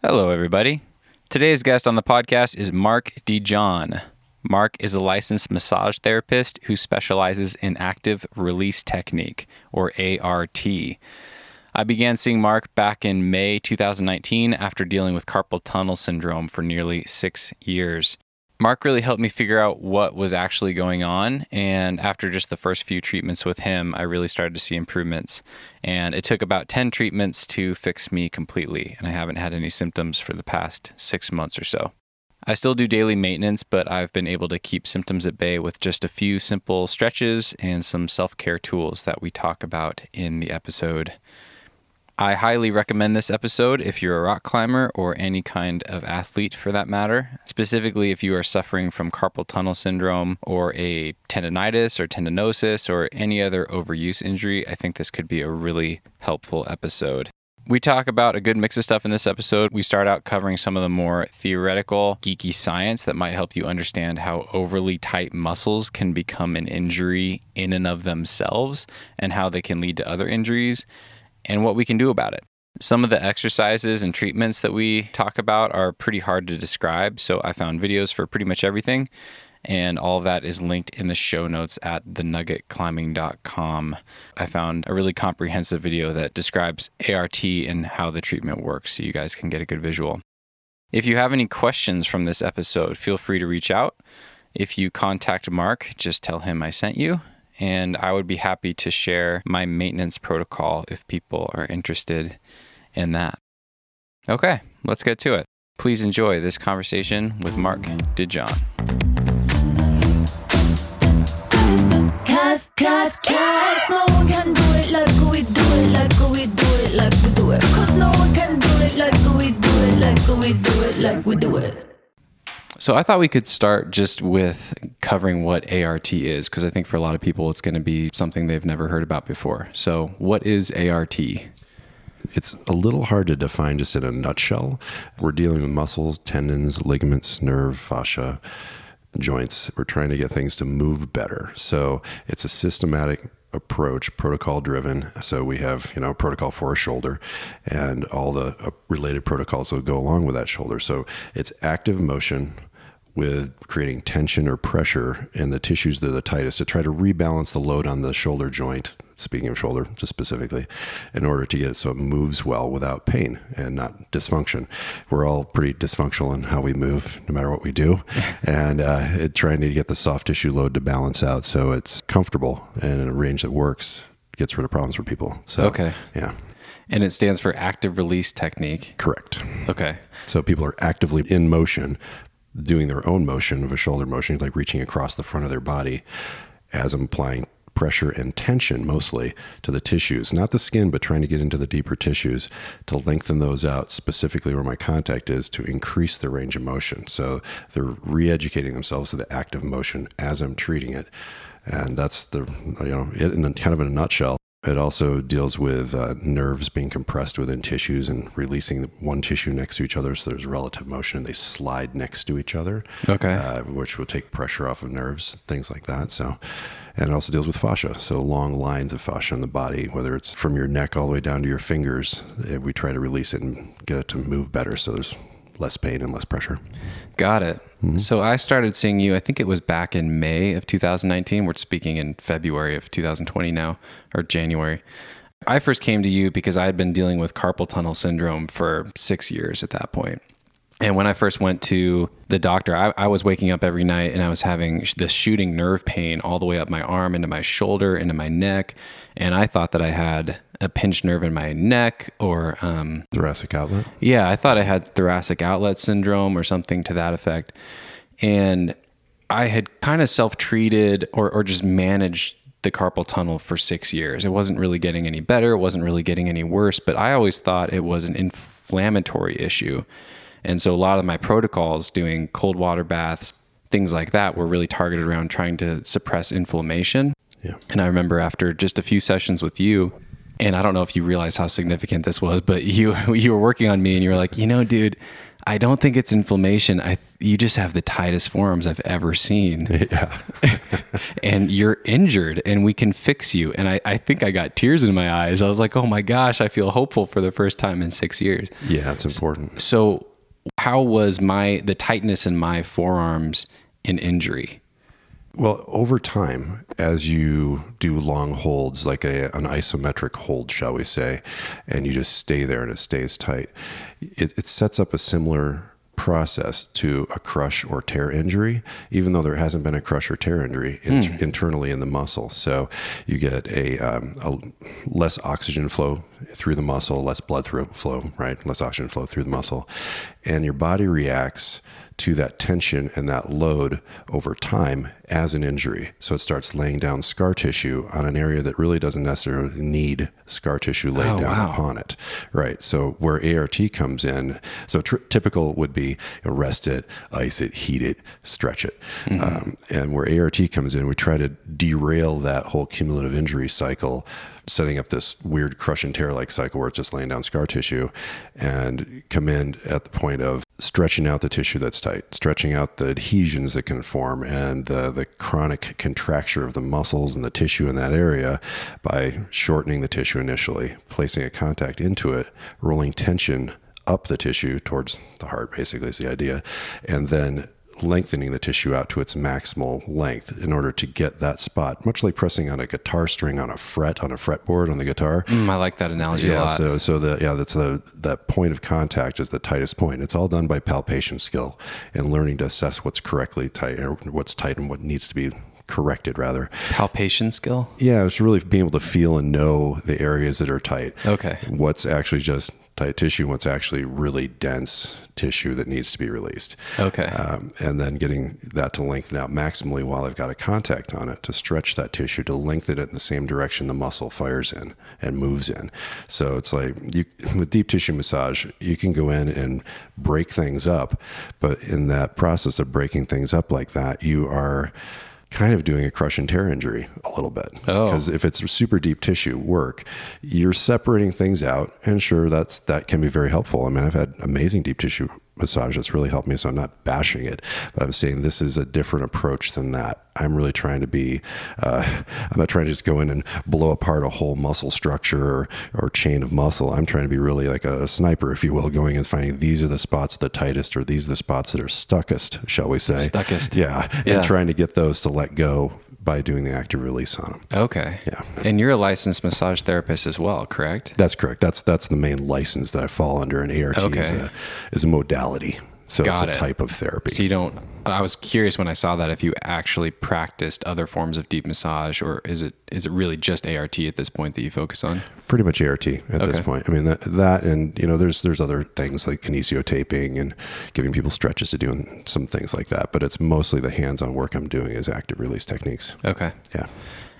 Hello, everybody. Today's guest on the podcast is Mark DeJohn. Mark is a licensed massage therapist who specializes in active release technique, or ART. I began seeing Mark back in May 2019 after dealing with carpal tunnel syndrome for nearly 6 years. Mark really helped me figure out what was actually going on, and after just the first few treatments with him, I really started to see improvements. And it took about 10 treatments to fix me completely, and I haven't had any symptoms for the past 6 months or so. I still do daily maintenance, but I've been able to keep symptoms at bay with just a few simple stretches and some self-care tools that we talk about in the episode. I highly recommend this episode if you're a rock climber or any kind of athlete for that matter, specifically if you are suffering from carpal tunnel syndrome or a tendonitis or tendinosis or any other overuse injury. I think this could be a really helpful episode. We talk about a good mix of stuff in this episode. We start out covering some of the more theoretical, geeky science that might help you understand how overly tight muscles can become an injury in and of themselves and how they can lead to other injuries, and what we can do about it. Some of the exercises and treatments that we talk about are pretty hard to describe, so I found videos for pretty much everything, and all of that is linked in the show notes at thenuggetclimbing.com. I found a really comprehensive video that describes ART and how the treatment works, so you guys can get a good visual. If you have any questions from this episode, feel free to reach out. If you contact Mark, just tell him I sent you. And I would be happy to share my maintenance protocol if people are interested in that. Okay, let's get to it. Please enjoy this conversation with Mark DeJohn. Cause no one can do it like we do it, like we do it, like we do it. Cause no one can do it like we do it, like we do it, like we do it. So I thought we could start just with covering what ART is, because I think for a lot of people it's going to be something they've never heard about before. So what is ART? It's a little hard to define just in a nutshell. We're dealing with muscles, tendons, ligaments, nerve, fascia, joints. We're trying to get things to move better. So it's a systematic approach, protocol driven. So we have, protocol for a shoulder and all the related protocols that go along with that shoulder. So it's active motion with creating tension or pressure in the tissues that are the tightest to try to rebalance the load on the shoulder joint, speaking of shoulder just specifically, in order to get it so it moves well without pain and not dysfunction. We're all pretty dysfunctional in how we move, no matter what we do, and trying to get the soft tissue load to balance out so it's comfortable and in a range that works, gets rid of problems for people. So, okay. Yeah. And it stands for active release technique. Correct. Okay. So people are actively in motion, doing their own motion of a shoulder motion, like reaching across the front of their body as I'm applying pressure and tension mostly to the tissues, not the skin, but trying to get into the deeper tissues to lengthen those out specifically where my contact is to increase the range of motion. So they're re-educating themselves to the active motion as I'm treating it. And that's it in kind of in a nutshell. It also deals with nerves being compressed within tissues and releasing one tissue next to each other. So there's relative motion and they slide next to each other, okay, which will take pressure off of nerves, things like that. So, and it also deals with fascia. So long lines of fascia in the body, whether it's from your neck all the way down to your fingers, we try to release it and get it to move better. So there's less pain and less pressure. Got it. Mm-hmm. So I started seeing you, I think it was back in May of 2019. We're speaking in February of 2020 now, or January. I first came to you because I had been dealing with carpal tunnel syndrome for 6 years at that point. And when I first went to the doctor, I was waking up every night and I was having this shooting nerve pain all the way up my arm, into my shoulder, into my neck. And I thought that I had a pinched nerve in my neck or... thoracic outlet? Yeah, I thought I had thoracic outlet syndrome or something to that effect. And I had kind of self-treated or just managed the carpal tunnel for 6 years. It wasn't really getting any better. It wasn't really getting any worse. But I always thought it was an inflammatory issue. And so a lot of my protocols, doing cold water baths, things like that, were really targeted around trying to suppress inflammation. Yeah. And I remember after just a few sessions with you, and I don't know if you realize how significant this was, but you were working on me and you were like, dude, I don't think it's inflammation. You just have the tightest forearms I've ever seen. Yeah. And you're injured and we can fix you. And I think I got tears in my eyes. I was like, oh my gosh, I feel hopeful for the first time in 6 years. Yeah, it's important. So how was the tightness in my forearms an injury? Well, over time, as you do long holds, like an isometric hold, shall we say, and you just stay there and it stays tight, it sets up a similar process to a crush or tear injury, even though there hasn't been a crush or tear injury internally in the muscle. So you get a less oxygen flow through the muscle, less blood flow, right? Less oxygen flow through the muscle. And your body reacts to that tension and that load over time as an injury. So it starts laying down scar tissue on an area that really doesn't necessarily need scar tissue laid down upon it. Right. So where ART comes in, so typical would be rest it, ice it, heat it, stretch it. And where ART comes in, we try to derail that whole cumulative injury cycle, setting up this weird crush and tear like cycle where it's just laying down scar tissue, and come in at the point of stretching out the tissue that's tight, stretching out the adhesions that can form and the chronic contracture of the muscles and the tissue in that area by shortening the tissue initially, placing a contact into it, rolling tension up the tissue towards the heart, basically is the idea, and then lengthening the tissue out to its maximal length in order to get that spot, much like pressing on a guitar string on a fretboard on the guitar. I like that analogy a lot. that's that point of contact is the tightest point. It's all done by palpation skill and learning to assess what's correctly tight, or what's tight and what needs to be corrected rather. Palpation skill? Yeah, it's really being able to feel and know the areas that are tight. Okay. What's actually just tight tissue, what's actually really dense tissue that needs to be released. Okay. And then getting that to lengthen out maximally while I've got a contact on it to stretch that tissue, to lengthen it in the same direction the muscle fires in and moves in. So it's like with deep tissue massage, you can go in and break things up, but in that process of breaking things up like that, you are kind of doing a crush and tear injury a little bit. Because if it's super deep tissue work, you're separating things out, and sure, that can be very helpful. I mean, I've had amazing deep tissue massage that's really helped me, so I'm not bashing it, but I'm saying this is a different approach than that. I'm really trying to be, I'm not trying to just go in and blow apart a whole muscle structure or chain of muscle. I'm trying to be really like a sniper, if you will, going and finding these are the spots the tightest, or these are the spots that are stuckest, shall we say. Stuckest. Yeah. And trying to get those to let go by doing the active release on them. Okay. Yeah. And you're a licensed massage therapist as well, correct? That's correct. That's the main license that I fall under, and ART is a modality. So it's a type of therapy. So I was curious when I saw that if you actually practiced other forms of deep massage, or is it really just ART at this point that you focus on? Pretty much ART at this point. I mean, that and, there's other things like kinesiotaping and giving people stretches to do and some things like that. But it's mostly the hands-on work I'm doing is active release techniques. Okay. Yeah.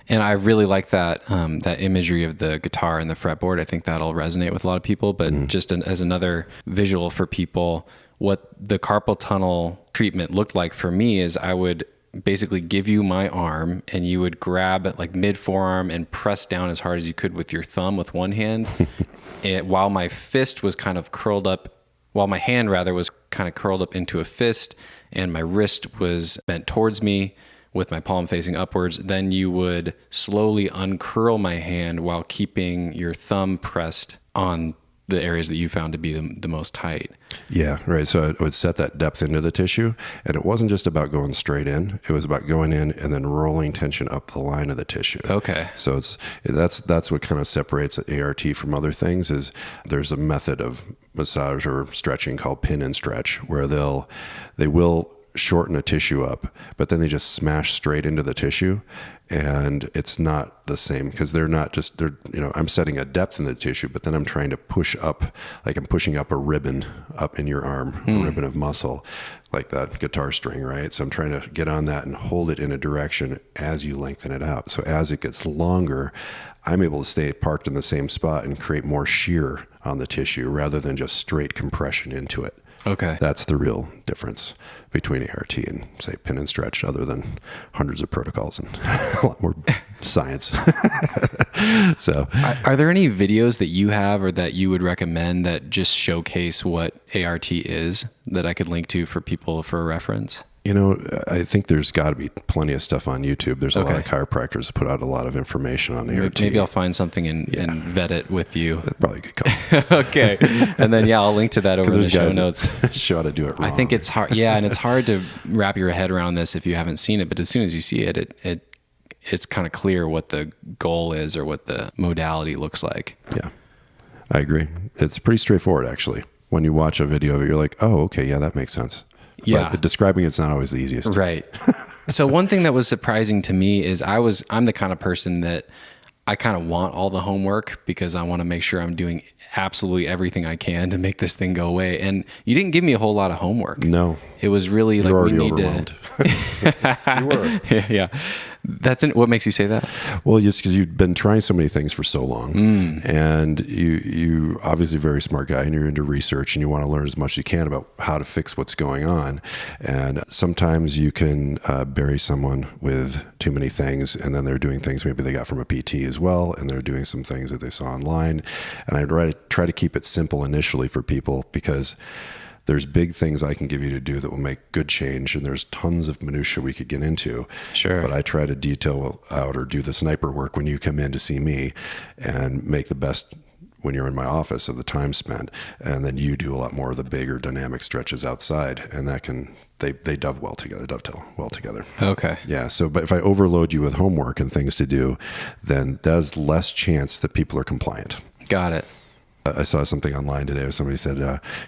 And I really like that imagery of the guitar and the fretboard. I think that'll resonate with a lot of people. But just as another visual for people, what the carpal tunnel treatment looked like for me is I would basically give you my arm, and you would grab it like mid forearm and press down as hard as you could with your thumb with one hand, while my fist was kind of curled up, while my hand rather was kind of curled up into a fist, and my wrist was bent towards me with my palm facing upwards. Then you would slowly uncurl my hand while keeping your thumb pressed on the areas that you found to be the most tight. Yeah, right. So it would set that depth into the tissue, and it wasn't just about going straight in. It was about going in and then rolling tension up the line of the tissue. Okay. So that's what kind of separates ART from other things. Is there's a method of massage or stretching called pin and stretch, where they will shorten a tissue up, but then they just smash straight into the tissue, and it's not the same, because I'm setting a depth in the tissue, but then I'm trying to push up, like I'm pushing up a ribbon up in your arm, a ribbon of muscle, like that guitar string, right? So I'm trying to get on that and hold it in a direction as you lengthen it out. So as it gets longer, I'm able to stay parked in the same spot and create more shear on the tissue rather than just straight compression into it. Okay. That's the real difference between ART and, say, pin and stretch, other than hundreds of protocols and a lot more science. So, are there any videos that you have or that you would recommend that just showcase what ART is that I could link to for people for a reference? You know, I think there's got to be plenty of stuff on YouTube. There's a lot of chiropractors that put out a lot of information on ART. Maybe I'll find something and vet it with you. That's probably a good call. Okay. And then, I'll link to that over in the show notes. Show how to do it wrong. I think it's hard. Yeah. And it's hard to wrap your head around this if you haven't seen it. But as soon as you see it, it's kind of clear what the goal is or what the modality looks like. Yeah, I agree. It's pretty straightforward, actually. When you watch a video of it, you're like, oh, okay, yeah, that makes sense. Yeah. But describing it's not always the easiest. Right. So one thing that was surprising to me is I'm the kind of person that I kind of want all the homework because I want to make sure I'm doing absolutely everything I can to make this thing go away. And you didn't give me a whole lot of homework. No. It was really You're like, already we need overwhelmed. You were. Yeah. What makes you say that? Well, just because you've been trying so many things for so long, and you obviously a very smart guy, and you're into research, and you want to learn as much as you can about how to fix what's going on. And sometimes you can bury someone with too many things, and then they're doing things maybe they got from a PT as well, and they're doing some things that they saw online. And I try to keep it simple initially for people because there's big things I can give you to do that will make good change, and there's tons of minutia we could get into. Sure. But I try to detail out or do the sniper work when you come in to see me and make the best when you're in my office of the time spent. And then you do a lot more of the bigger dynamic stretches outside, and that can, they dovetail well together. Okay. Yeah. So, but if I overload you with homework and things to do, then there's less chance that people are compliant. Got it. I saw something online today where somebody said,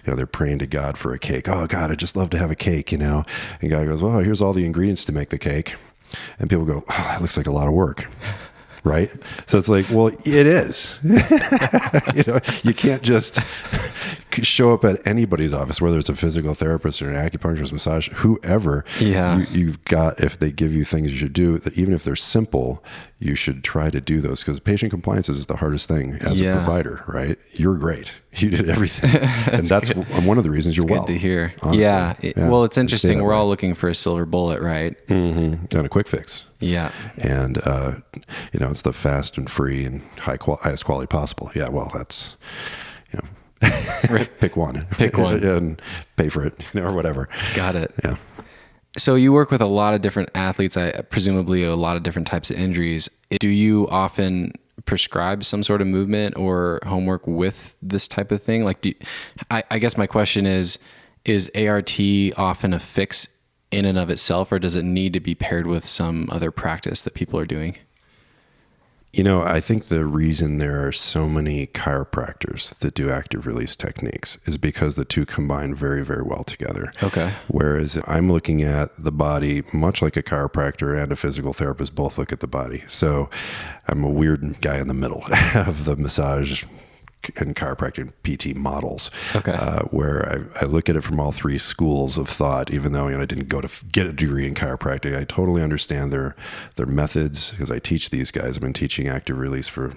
they're praying to God for a cake. Oh, God, I'd just love to have a cake, And God goes, well, here's all the ingredients to make the cake. And people go, oh, that looks like a lot of work. Right? So it's like, well, it is. You can't just show up at anybody's office, whether it's a physical therapist or an acupuncturist, massage, whoever. Yeah. You've got, if they give you things you should do, that even if they're simple, you should try to do those, because patient compliance is the hardest thing as a provider, right? You're great. You did everything. And that's one of the reasons you're well. Good to hear. Honestly. Yeah. Well, it's interesting. We're way. all looking for a silver bullet, right? Mm-hmm. And a quick fix. Yeah. And, it's the fast and free and highest quality possible. Yeah. Well, that's, pick one and pay for it, or whatever. Got it. Yeah. So you work with a lot of different athletes, presumably a lot of different types of injuries. Do you often prescribe some sort of movement or homework with this type of thing? Like, I guess my question is ART often a fix in and of itself, or does it need to be paired with some other practice that people are doing? I think the reason there are so many chiropractors that do active release techniques is because the two combine very, very well together. Okay. Whereas I'm looking at the body much like a chiropractor and a physical therapist both look at the body. So I'm a weird guy in the middle of the massage and chiropractic PT models, where I look at it from all three schools of thought. Even though I didn't go to get a degree in chiropractic, I totally understand their methods because I teach these guys. I've been teaching active release for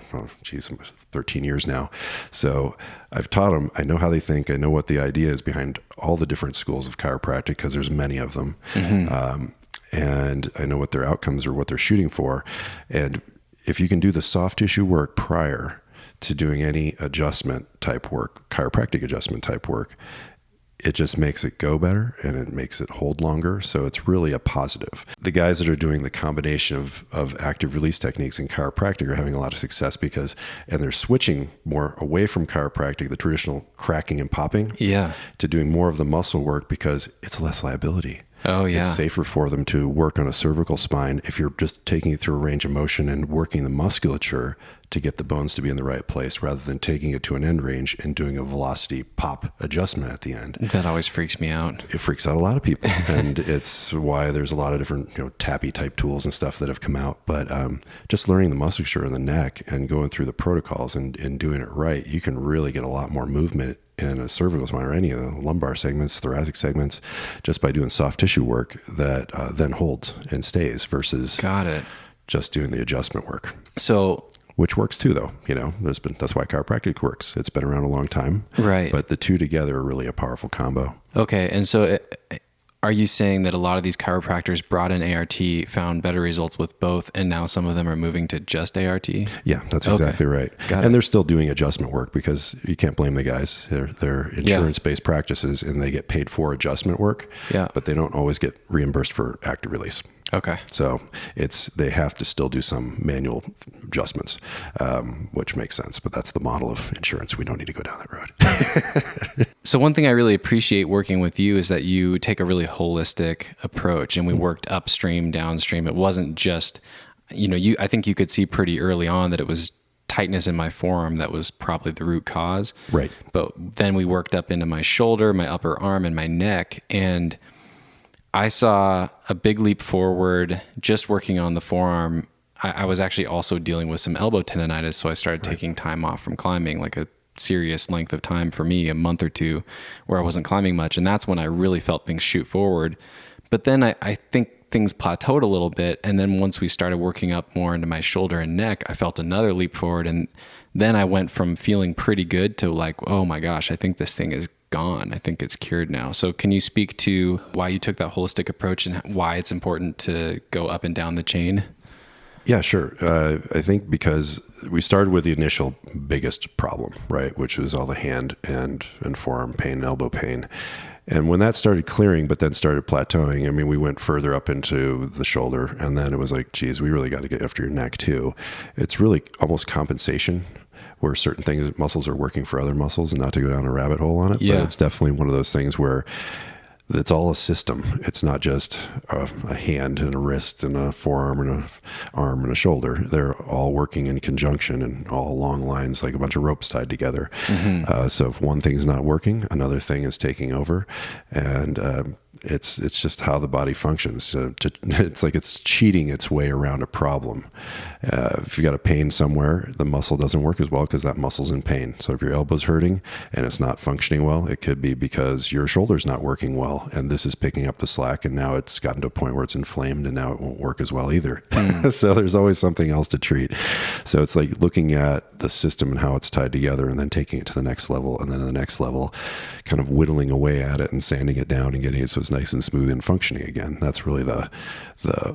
13 years now, so I've taught them. I know how they think. I know what the idea is behind all the different schools of chiropractic because there's many of them, and I know what their outcomes are, what they're shooting for, and if you can do the soft tissue work prior to doing any adjustment type work, chiropractic adjustment type work, it just makes it go better and it makes it hold longer. So it's really a positive. The guys that are doing the combination of active release techniques in chiropractic are having a lot of success and they're switching more away from chiropractic, the traditional cracking and popping, to doing more of the muscle work because it's less liability. Oh, yeah. It's safer for them to work on a cervical spine if you're just taking it through a range of motion and working the musculature to get the bones to be in the right place rather than taking it to an end range and doing a velocity pop adjustment at the end. That always freaks me out. It freaks out a lot of people. And it's why there's a lot of different, tappy type tools and stuff that have come out. But just learning the musculature in the neck and going through the protocols and doing it right, you can really get a lot more movement in a cervical spine or any of the lumbar segments, thoracic segments, just by doing soft tissue work that then holds and stays versus Got it. just doing the adjustment work. So which works too, though. That's why chiropractic works. It's been around a long time. Right. But the two together are really a powerful combo. Okay. And so are you saying that a lot of these chiropractors brought in ART, found better results with both, and now some of them are moving to just ART? Yeah, that's exactly right. And they're still doing adjustment work, because you can't blame the guys. They're insurance-based practices, and they get paid for adjustment work, but they don't always get reimbursed for active release. Okay. So they have to still do some manual adjustments, which makes sense. But that's the model of insurance. We don't need to go down that road. So one thing I really appreciate working with you is that you take a really holistic approach, and we worked upstream, downstream. It wasn't just, I think you could see pretty early on that it was tightness in my forearm that was probably the root cause. Right. But then we worked up into my shoulder, my upper arm, and my neck, and I saw a big leap forward just working on the forearm. I was actually also dealing with some elbow tendonitis, so I started taking time off from climbing, like a serious length of time for me, a month or two, where I wasn't climbing much. And that's when I really felt things shoot forward. But then I think things plateaued a little bit. And then once we started working up more into my shoulder and neck, I felt another leap forward. And then I went from feeling pretty good to like, oh my gosh, I think this thing is gone. I think it's cured now. So can you speak to why you took that holistic approach and why it's important to go up and down the chain? Yeah, sure. I think because we started with the initial biggest problem, right, which was all the hand and forearm pain and elbow pain. And when that started clearing, but then started plateauing, I mean, we went further up into the shoulder, and then it was like, geez, we really got to get after your neck too. It's really almost compensation, where certain things, muscles are working for other muscles, and not to go down a rabbit hole on it. Yeah. But it's definitely one of those things where it's all a system. It's not just a hand and a wrist and a forearm and an arm and a shoulder. They're all working in conjunction and all along lines, like a bunch of ropes tied together. Mm-hmm. So if one thing's not working, another thing is taking over. And it's just how the body functions. It's like it's cheating its way around a problem. If you got a pain somewhere, the muscle doesn't work as well because that muscle's in pain. So if your elbow's hurting and it's not functioning well, it could be because your shoulder's not working well, and this is picking up the slack, and now it's gotten to a point where it's inflamed, and now it won't work as well either. So there's always something else to treat. So it's like looking at the system and how it's tied together, and then taking it to the next level, and then to the next level, kind of whittling away at it and sanding it down and getting it so it's nice and smooth and functioning again. That's really the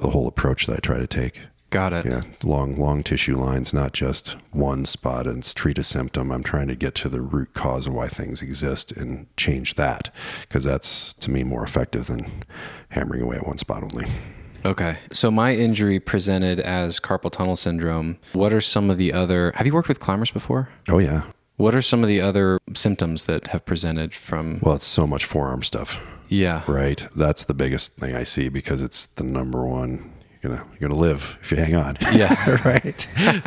whole approach that I try to take. Got it. Yeah, long tissue lines, not just one spot and treat a symptom. I'm trying to get to the root cause of why things exist and change that, because that's, to me, more effective than hammering away at one spot only. Okay. So my injury presented as carpal tunnel syndrome. What are some of the other... Have you worked with climbers before? Oh, yeah. What are some of the other symptoms that have presented from... Well, it's so much forearm stuff. Yeah. Right. That's the biggest thing I see, because it's the number one. You're gonna live if you hang on. Yeah. Right.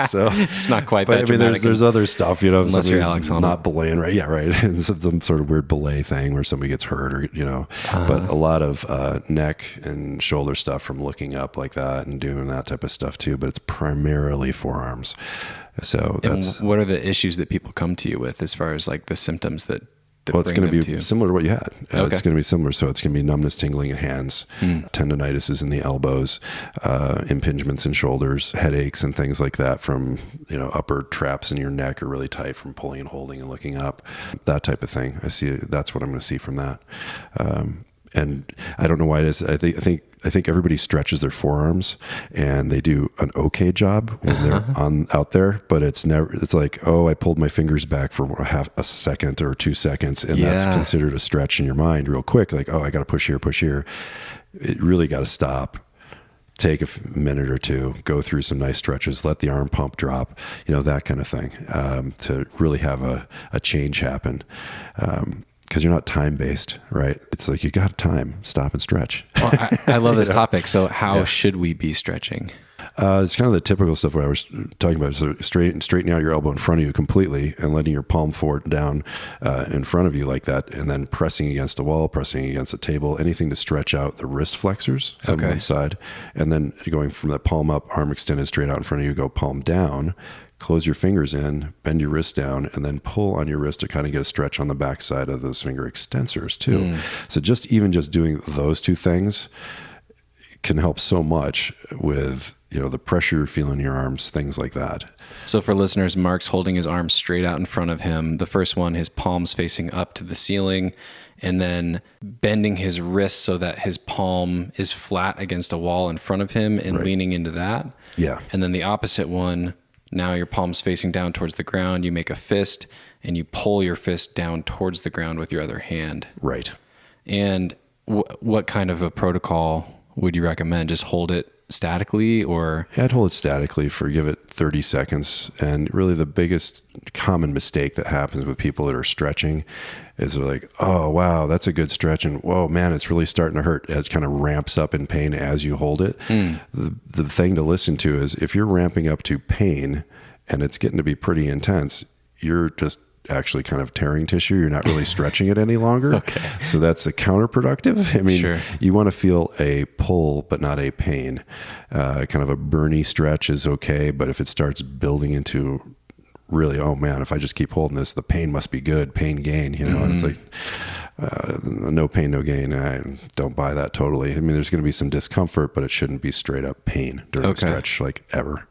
So it's not quite but that I mean, dramatic. there's other stuff, unless you're Alex Honnold. Not belaying, right? Yeah, right. Some sort of weird belay thing where somebody gets hurt, or but a lot of neck and shoulder stuff from looking up like that and doing that type of stuff too. But it's primarily forearms. So that's... And what are the issues that people come to you with as far as like the symptoms that well, it's going to be similar to what you had. Okay. It's going to be similar. So it's going to be numbness, tingling in hands, tendonitis is in the elbows, impingements in shoulders, headaches and things like that from, upper traps in your neck are really tight from pulling and holding and looking up, that type of thing. I see that's what I'm going to see from that. And I don't know why it is. I think everybody stretches their forearms and they do an okay job when they're out there, but it's like, oh, I pulled my fingers back for half a second or 2 seconds. And that's considered a stretch in your mind real quick. Like, oh, I got to push here. It really got to stop. Take a minute or two, go through some nice stretches, let the arm pump drop, that kind of thing, to really have a change happen. Because you're not time-based, right? It's like you got time, stop and stretch. Well, I love this topic. So how should we be stretching? It's kind of the typical stuff what I was talking about. So straightening out your elbow in front of you completely and letting your palm forward down in front of you like that, and then pressing against a wall, pressing against a table, anything to stretch out the wrist flexors on one side. And then going from that palm up, arm extended straight out in front of you, go palm down, close your fingers in, bend your wrist down, and then pull on your wrist to kind of get a stretch on the back side of those finger extensors too. So just doing those two things can help so much with, the pressure you feel in your arms, things like that. So for listeners, Mark's holding his arms straight out in front of him. The first one, his palms facing up to the ceiling, and then bending his wrist so that his palm is flat against a wall in front of him and leaning into that. Yeah. And then the opposite one, now your palm's facing down towards the ground. You make a fist and you pull your fist down towards the ground with your other hand. Right. And what kind of a protocol would you recommend? Just hold it statically, or? Yeah, I'd hold it statically give it 30 seconds. And really the biggest common mistake that happens with people that are stretching is they're like, oh, wow, that's a good stretch. And whoa, man, it's really starting to hurt. It kind of ramps up in pain as you hold it. The thing to listen to is if you're ramping up to pain and it's getting to be pretty intense, you're just actually kind of tearing tissue. You're not really stretching it any longer. Okay. So that's a counterproductive. I mean, Sure. You want to feel a pull, but not a pain. Kind of a burny stretch is okay. But if it starts building into really, oh man, if I just keep holding this, the pain must be good, pain gain, and it's like, no pain, no gain. I don't buy that totally. I mean, there's going to be some discomfort, but it shouldn't be straight up pain during a stretch, like ever.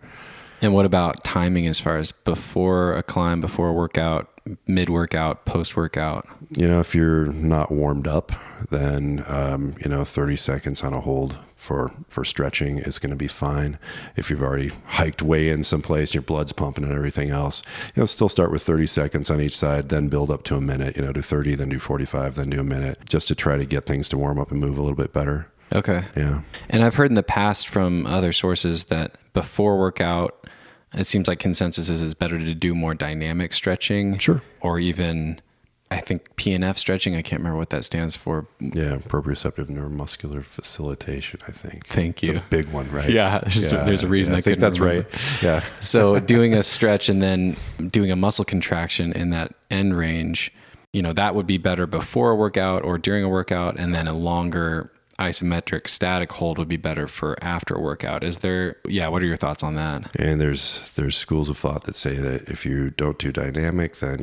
And what about timing as far as before a climb, before a workout, mid-workout, post-workout? If you're not warmed up, then, 30 seconds on a hold for stretching is going to be fine. If you've already hiked way in someplace, your blood's pumping and everything else, still start with 30 seconds on each side, then build up to a minute, do 30, then do 45, then do a minute, just to try to get things to warm up and move a little bit better. Okay. Yeah. And I've heard in the past from other sources that before workout, it seems like consensus is it's better to do more dynamic stretching. Sure. Or even, I think PNF stretching. I can't remember what that stands for. Yeah, proprioceptive neuromuscular facilitation, I think. Thank you. It's a big one, right? Yeah, there's a reason I think that's remember. right. Yeah. So doing a stretch and then doing a muscle contraction in that end range, that would be better before a workout or during a workout, and then a longer isometric static hold would be better for after a workout. What are your thoughts on that? And there's schools of thought that say that if you don't do dynamic, then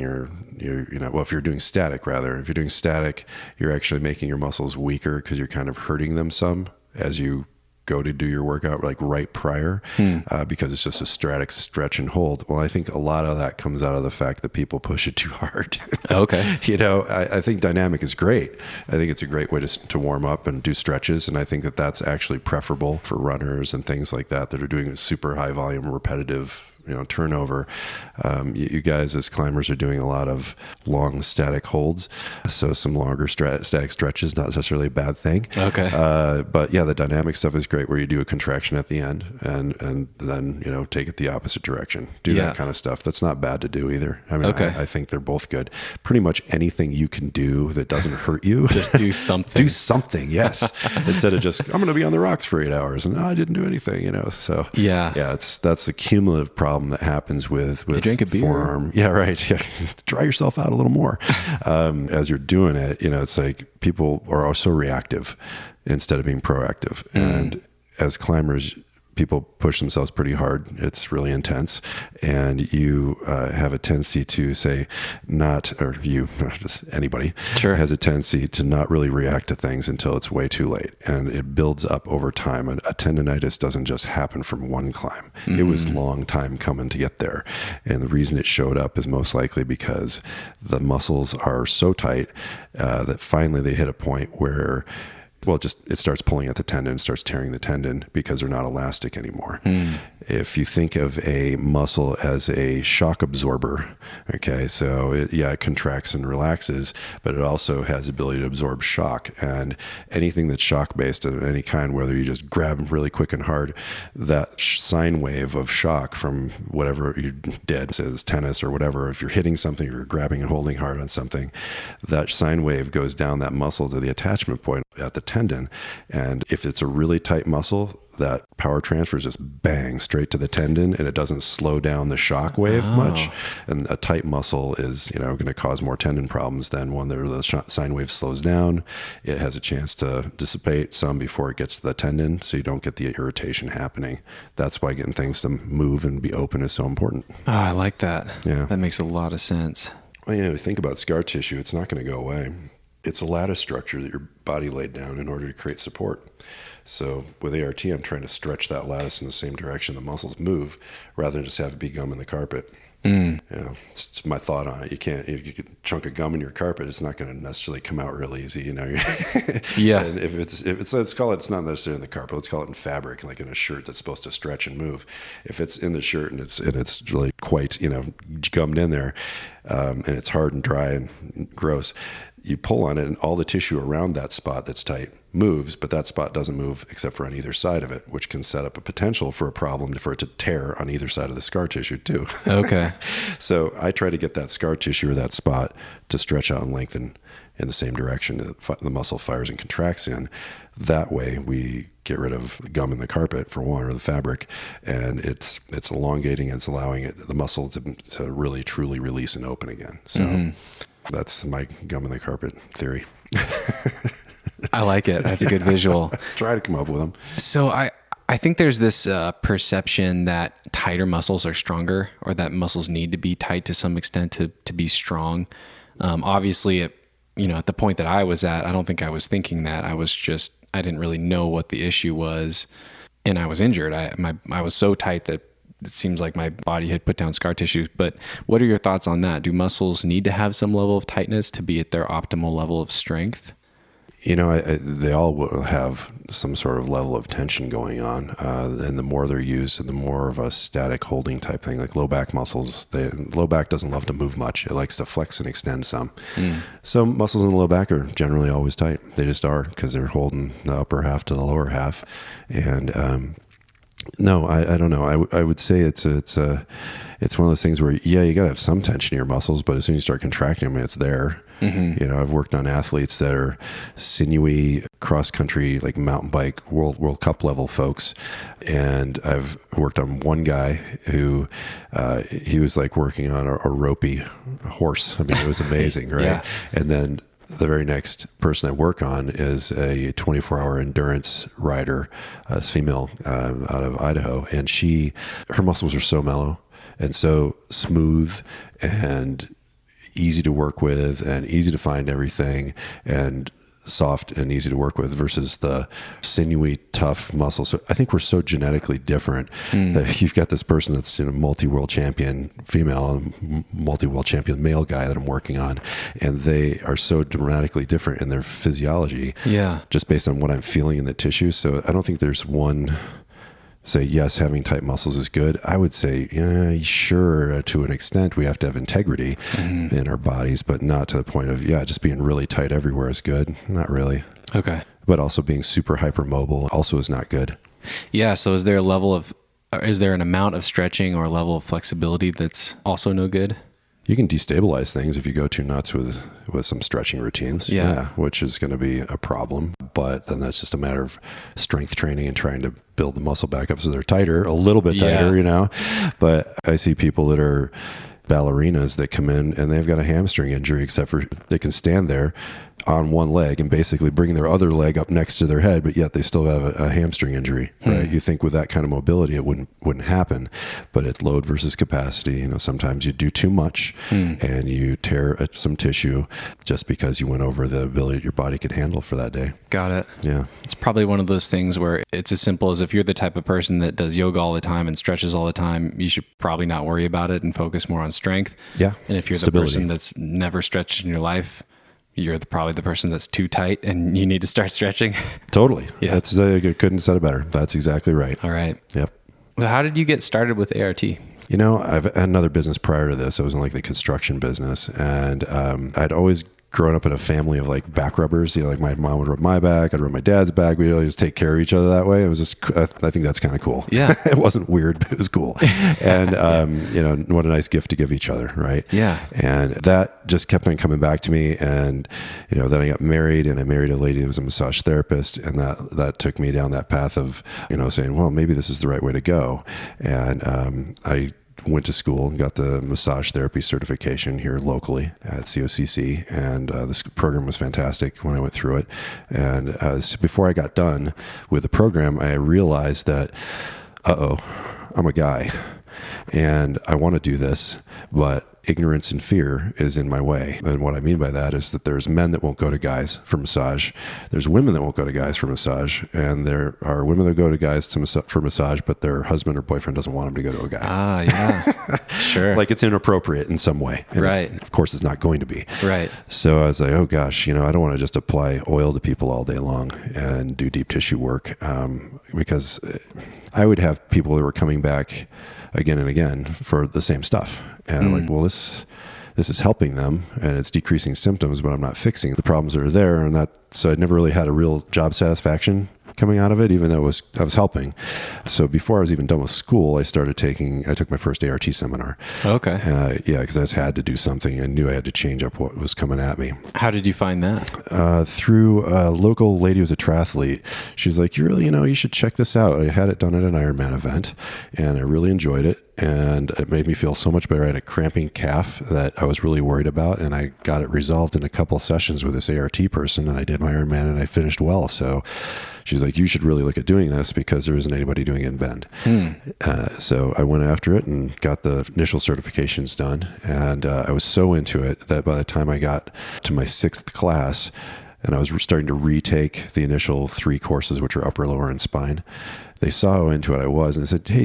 if you're doing static, you're actually making your muscles weaker because you're kind of hurting them some as you go to do your workout, like right prior, because it's just a static stretch and hold. Well, I think a lot of that comes out of the fact that people push it too hard. Okay. I think dynamic is great. I think it's a great way to warm up and do stretches. And I think that that's actually preferable for runners and things like that are doing super high volume, repetitive turnover. You guys as climbers are doing a lot of long static holds. So some longer static stretches, not necessarily a bad thing. Okay. But yeah, the dynamic stuff is great where you do a contraction at the end and then, take it the opposite direction. Do that kind of stuff. That's not bad to do either. I mean, I think they're both good. Pretty much anything you can do that doesn't hurt you. Just do something. Do something, yes. Instead of just, I'm going to be on the rocks for 8 hours and I didn't do anything, So yeah, that's the cumulative problem that happens with drink a beer. Forearm. Yeah, right. Yeah. Dry yourself out a little more. As you're doing it, it's like people are also reactive instead of being proactive. And as climbers, people push themselves pretty hard. It's really intense. And you have a tendency to say not just anybody has a tendency to not really react to things until it's way too late. And it builds up over time. And a tendonitis doesn't just happen from one climb. It was a long time coming to get there. And the reason it showed up is most likely because the muscles are so tight that finally they hit a point where it starts pulling at the tendon, starts tearing the tendon because they're not elastic anymore. If you think of a muscle as a shock absorber, okay, so it contracts and relaxes, but it also has the ability to absorb shock. And anything that's shock-based of any kind, whether you just grab really quick and hard, that sine wave of shock from whatever you did, say it's tennis or whatever, if you're hitting something, you're grabbing and holding hard on something, that sine wave goes down that muscle to the attachment point at the tendon. And if it's a really tight muscle, that power transfer is just bang straight to the tendon, and it doesn't slow down the shock wave much. And a tight muscle is, going to cause more tendon problems than one that the sine wave slows down. It has a chance to dissipate some before it gets to the tendon, so you don't get the irritation happening. That's why getting things to move and be open is so important. I like that. Yeah. That makes a lot of sense. Well, think about scar tissue. It's not going to go away. It's a lattice structure that your body laid down in order to create support. So with ART, I'm trying to stretch that lattice in the same direction the muscles move, rather than just have it be gum in the carpet. It's just my thought on it. You can't, if you could chunk a gum in your carpet, it's not going to necessarily come out real easy, you know. Yeah. And if it's let's call it, it's not necessarily in the carpet. Let's call it in fabric, like in a shirt that's supposed to stretch and move. If it's in the shirt and it's really quite, you know, gummed in there, and it's hard and dry and gross, you pull on it and all the tissue around that spot that's tight moves, but that spot doesn't move except for on either side of it, which can set up a potential for a problem for it to tear on either side of the scar tissue too. Okay. So I try to get that scar tissue or that spot to stretch out and lengthen in the same direction that the muscle fires and contracts in. That way we get rid of gum in the carpet, for one, or the fabric, and it's elongating and it's allowing the muscle to really truly release and open again. So that's my gum in the carpet theory. I like it. That's a good visual. Try to come up with them. So I think there's this perception that tighter muscles are stronger, or that muscles need to be tight to some extent to be strong. Obviously, at the point that I was at, I don't think I was thinking that. I didn't really know what the issue was, and I was injured. I was so tight that it seems like my body had put down scar tissue. But what are your thoughts on that? Do muscles need to have some level of tightness to be at their optimal level of strength? You know, they all will have some sort of level of tension going on. And the more they're used, and the more of a static holding type thing, like low back muscles, low back doesn't love to move much. It likes to flex and extend some. So muscles in the low back are generally always tight. They just are, because they're holding the upper half to the lower half. And, no, I don't know. I would say it's one of those things where, yeah, you gotta have some tension in your muscles, but as soon as you start contracting them, it's there. You know, I've worked on athletes that are sinewy, cross country, like mountain bike, World Cup level folks. And I've worked on one guy who, he was like working on a ropey horse. I mean, it was amazing, right? Yeah. And then the very next person I work on is a 24-hour endurance rider, a female out of Idaho, and her muscles are so mellow and so smooth and easy to work with and easy to find everything and soft and easy to work with, versus the sinewy, tough muscles. So I think we're so genetically different that you've got this person that's multi-world champion female and multi-world champion male guy that I'm working on, and they are so dramatically different in their physiology, just based on what I'm feeling in the tissue. So I don't think there's one say, yes, having tight muscles is good. I would say, yeah, sure, to an extent, we have to have integrity in our bodies, but not to the point of, just being really tight everywhere is good. Not really. Okay. But also being super hypermobile also is not good. Yeah. So is there an amount of stretching or level of flexibility that's also no good? You can destabilize things if you go too nuts with some stretching routines, which is going to be a problem. But then that's just a matter of strength training and trying to build the muscle back up so they're tighter, a little bit tighter, you know. But I see people that are ballerinas that come in and they've got a hamstring injury, except for they can stand there on one leg and basically bring their other leg up next to their head, but yet they still have a hamstring injury, right? You think with that kind of mobility, it wouldn't happen, but it's load versus capacity. You know, sometimes you do too much and you tear some tissue just because you went over the ability your body could handle for that day. Got it. Yeah. It's probably one of those things where it's as simple as, if you're the type of person that does yoga all the time and stretches all the time, you should probably not worry about it and focus more on strength. Yeah. And if you're the person that's never stretched in your life, you're probably the person that's too tight and you need to start stretching. Totally. Yeah. I couldn't have said it better. That's exactly right. All right. Yep. So how did you get started with ART? You know, I've had another business prior to this. I was in like the construction business, and I'd always grown up in a family of like back rubbers. You know, like my mom would rub my back, I'd rub my dad's back. We'd always take care of each other that way. It was just, I think that's kind of cool. Yeah. It wasn't weird, but it was cool. And, you know, what a nice gift to give each other. Right. Yeah. And that just kept on coming back to me. And, you know, then I got married, and I married a lady who was a massage therapist. And that took me down that path of, you know, saying, well, maybe this is the right way to go. And, I went to school and got the massage therapy certification here locally at COCC. And this program was fantastic when I went through it. And before I got done with the program, I realized that, I'm a guy. and I want to do this, but ignorance and fear is in my way. And what I mean by that is that there's men that won't go to guys for massage. There's women that won't go to guys for massage. And there are women that go to guys for massage, but their husband or boyfriend doesn't want them to go to a guy. Ah, yeah. Sure. Like it's inappropriate in some way. And right. Of course, it's not going to be. Right. So I was like, oh gosh, I don't want to just apply oil to people all day long and do deep tissue work, because I would have people that were coming back again and again for the same stuff. And I'm like, well, this is helping them and it's decreasing symptoms, but I'm not fixing the problems that are there. And so I never really had a real job satisfaction coming out of it, even though I was helping. So before I was even done with school, I took my first ART seminar. Okay. Because I just had to do something. I knew I had to change up what was coming at me. How did you find that? Through a local lady who's a triathlete. She's like, you should check this out. I had it done at an Ironman event and I really enjoyed it. And it made me feel so much better. I had a cramping calf that I was really worried about, and I got it resolved in a couple of sessions with this ART person, and I did my Ironman and I finished well. So she's like, you should really look at doing this because there isn't anybody doing it in Bend. So I went after it and got the initial certifications done. And I was so into it that by the time I got to my 6th class, and I was starting to retake the initial 3 courses, which are upper, lower, and spine, they saw how into it I was and said, hey,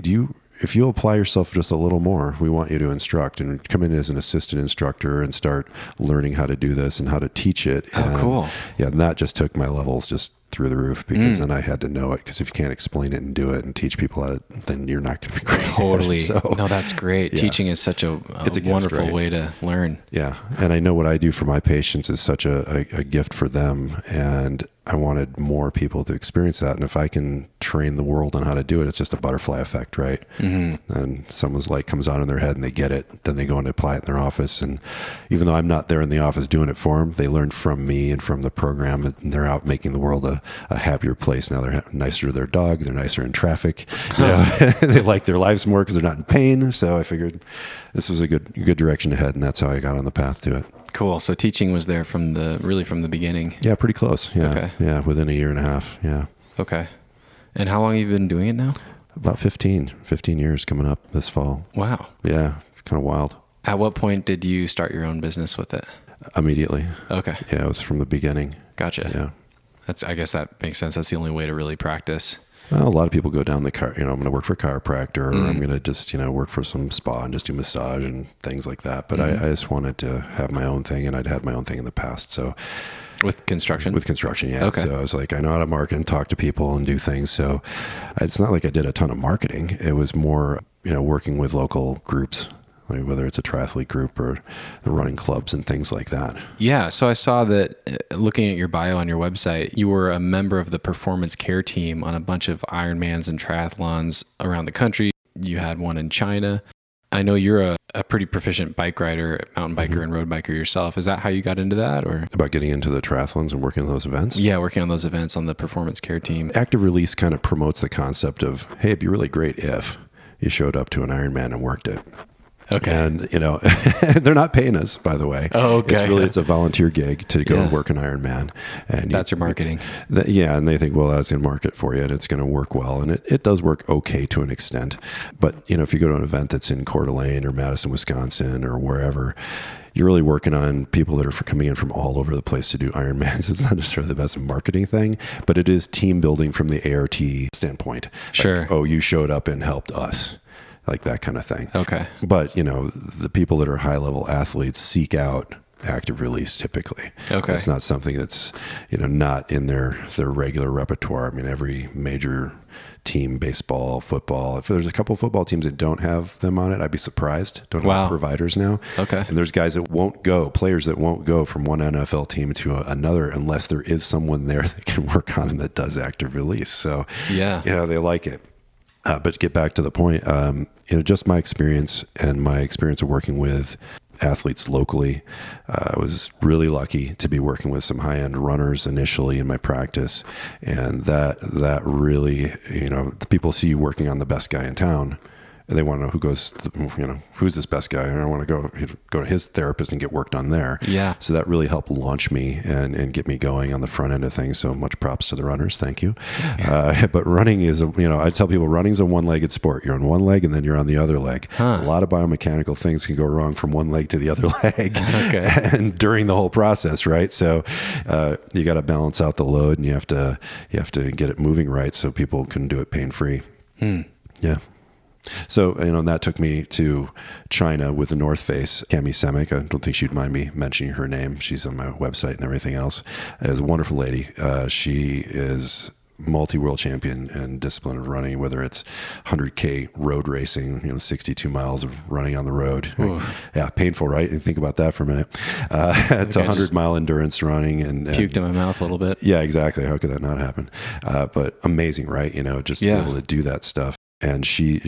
if you apply yourself just a little more, we want you to instruct and come in as an assistant instructor and start learning how to do this and how to teach it. Oh, cool. Yeah, and that just took my levels just through the roof because then I had to know it, because if you can't explain it and do it and teach people how to, then you're not going to be great. Totally. So, no, that's great. Yeah. Teaching is such a It's a wonderful gift, right? way to learn. Yeah. And I know what I do for my patients is such a gift for them. And I wanted more people to experience that. And if I can train the world on how to do it, it's just a butterfly effect, right? Mm-hmm. And someone's light comes on in their head and they get it. Then they go and apply it in their office. And even though I'm not there in the office doing it for them, they learn from me and from the program. And they're out making the world a happier place. Now they're nicer to their dog. They're nicer in traffic. They like their lives more because they're not in pain. So I figured this was a good direction to head. And that's how I got on the path to it. Cool. So teaching was there from the beginning. Yeah, pretty close. Yeah. Okay. Yeah, within a year and a half. Yeah. Okay. And how long have you been doing it now? About 15 years coming up this fall. Wow. Yeah, it's kind of wild. At what point did you start your own business with it? Immediately. Okay. Yeah, it was from the beginning. Gotcha. Yeah. I guess that makes sense. That's the only way to really practice. Well, a lot of people go down I'm going to work for a chiropractor, or I'm going to just, work for some spa and just do massage and things like that. But I just wanted to have my own thing, and I'd had my own thing in the past. So with construction, yeah. Okay. So I was like, I know how to market and talk to people and do things. So it's not like I did a ton of marketing. It was more, working with local groups, like whether it's a triathlete group or the running clubs and things like that. Yeah. So I saw that looking at your bio on your website, you were a member of the performance care team on a bunch of Ironmans and triathlons around the country. You had one in China. I know you're a pretty proficient bike rider, mountain biker and road biker yourself. Is that how you got into that, or? About getting into the triathlons and working on those events? Yeah, working on those events on the performance care team. Active release kind of promotes the concept of, hey, it'd be really great if you showed up to an Ironman and worked it. Okay. And, they're not paying us, by the way. Oh, okay. It's a volunteer gig to go and work an Ironman. And that's your marketing. And they think, well, that's going to market for you and it's going to work well. And it does work okay to an extent. But, if you go to an event that's in Coeur d'Alene or Madison, Wisconsin or wherever, you're really working on people that are coming in from all over the place to do Ironmans. It's not necessarily the best marketing thing, but it is team building from the ART standpoint. Sure. Like, oh, you showed up and helped us. Like that kind of thing. Okay. But, the people that are high level athletes seek out active release typically. Okay. It's not something that's, not in their regular repertoire. I mean, every major team, baseball, football, if there's a couple of football teams that don't have them on it, I'd be surprised. Don't have providers now. Okay. And there's guys that won't go, players that won't go from one NFL team to another unless there is someone there that can work on them that does active release. So, yeah, they like it. But to get back to the point, just my experience and my experience of working with athletes locally, I was really lucky to be working with some high-end runners initially in my practice. And that really, the people see you working on the best guy in town they want to know who's this best guy, and I want to go to his therapist and get work done there. Yeah. So that really helped launch me and get me going on the front end of things. So much props to the runners. Thank you. But running is, I tell people running's a one-legged sport. You're on one leg and then you're on the other leg. A lot of biomechanical things can go wrong from one leg to the other leg. Okay. And during the whole process, right? So you got to balance out the load, and you have to get it moving right so people can do it pain-free. Yeah. So, and that took me to China with the North Face. Cami Semick, I don't think she'd mind me mentioning her name. She's on my website and everything else. Is a wonderful lady. She is multi-world champion in discipline of running, whether it's 100K road racing, 62 miles of running on the road. Yeah, painful, right? And think about that for a minute. It's 100-mile endurance running. And puked in my mouth a little bit. Yeah, exactly. How could that not happen? But amazing, right? Just to be able to do that stuff. And she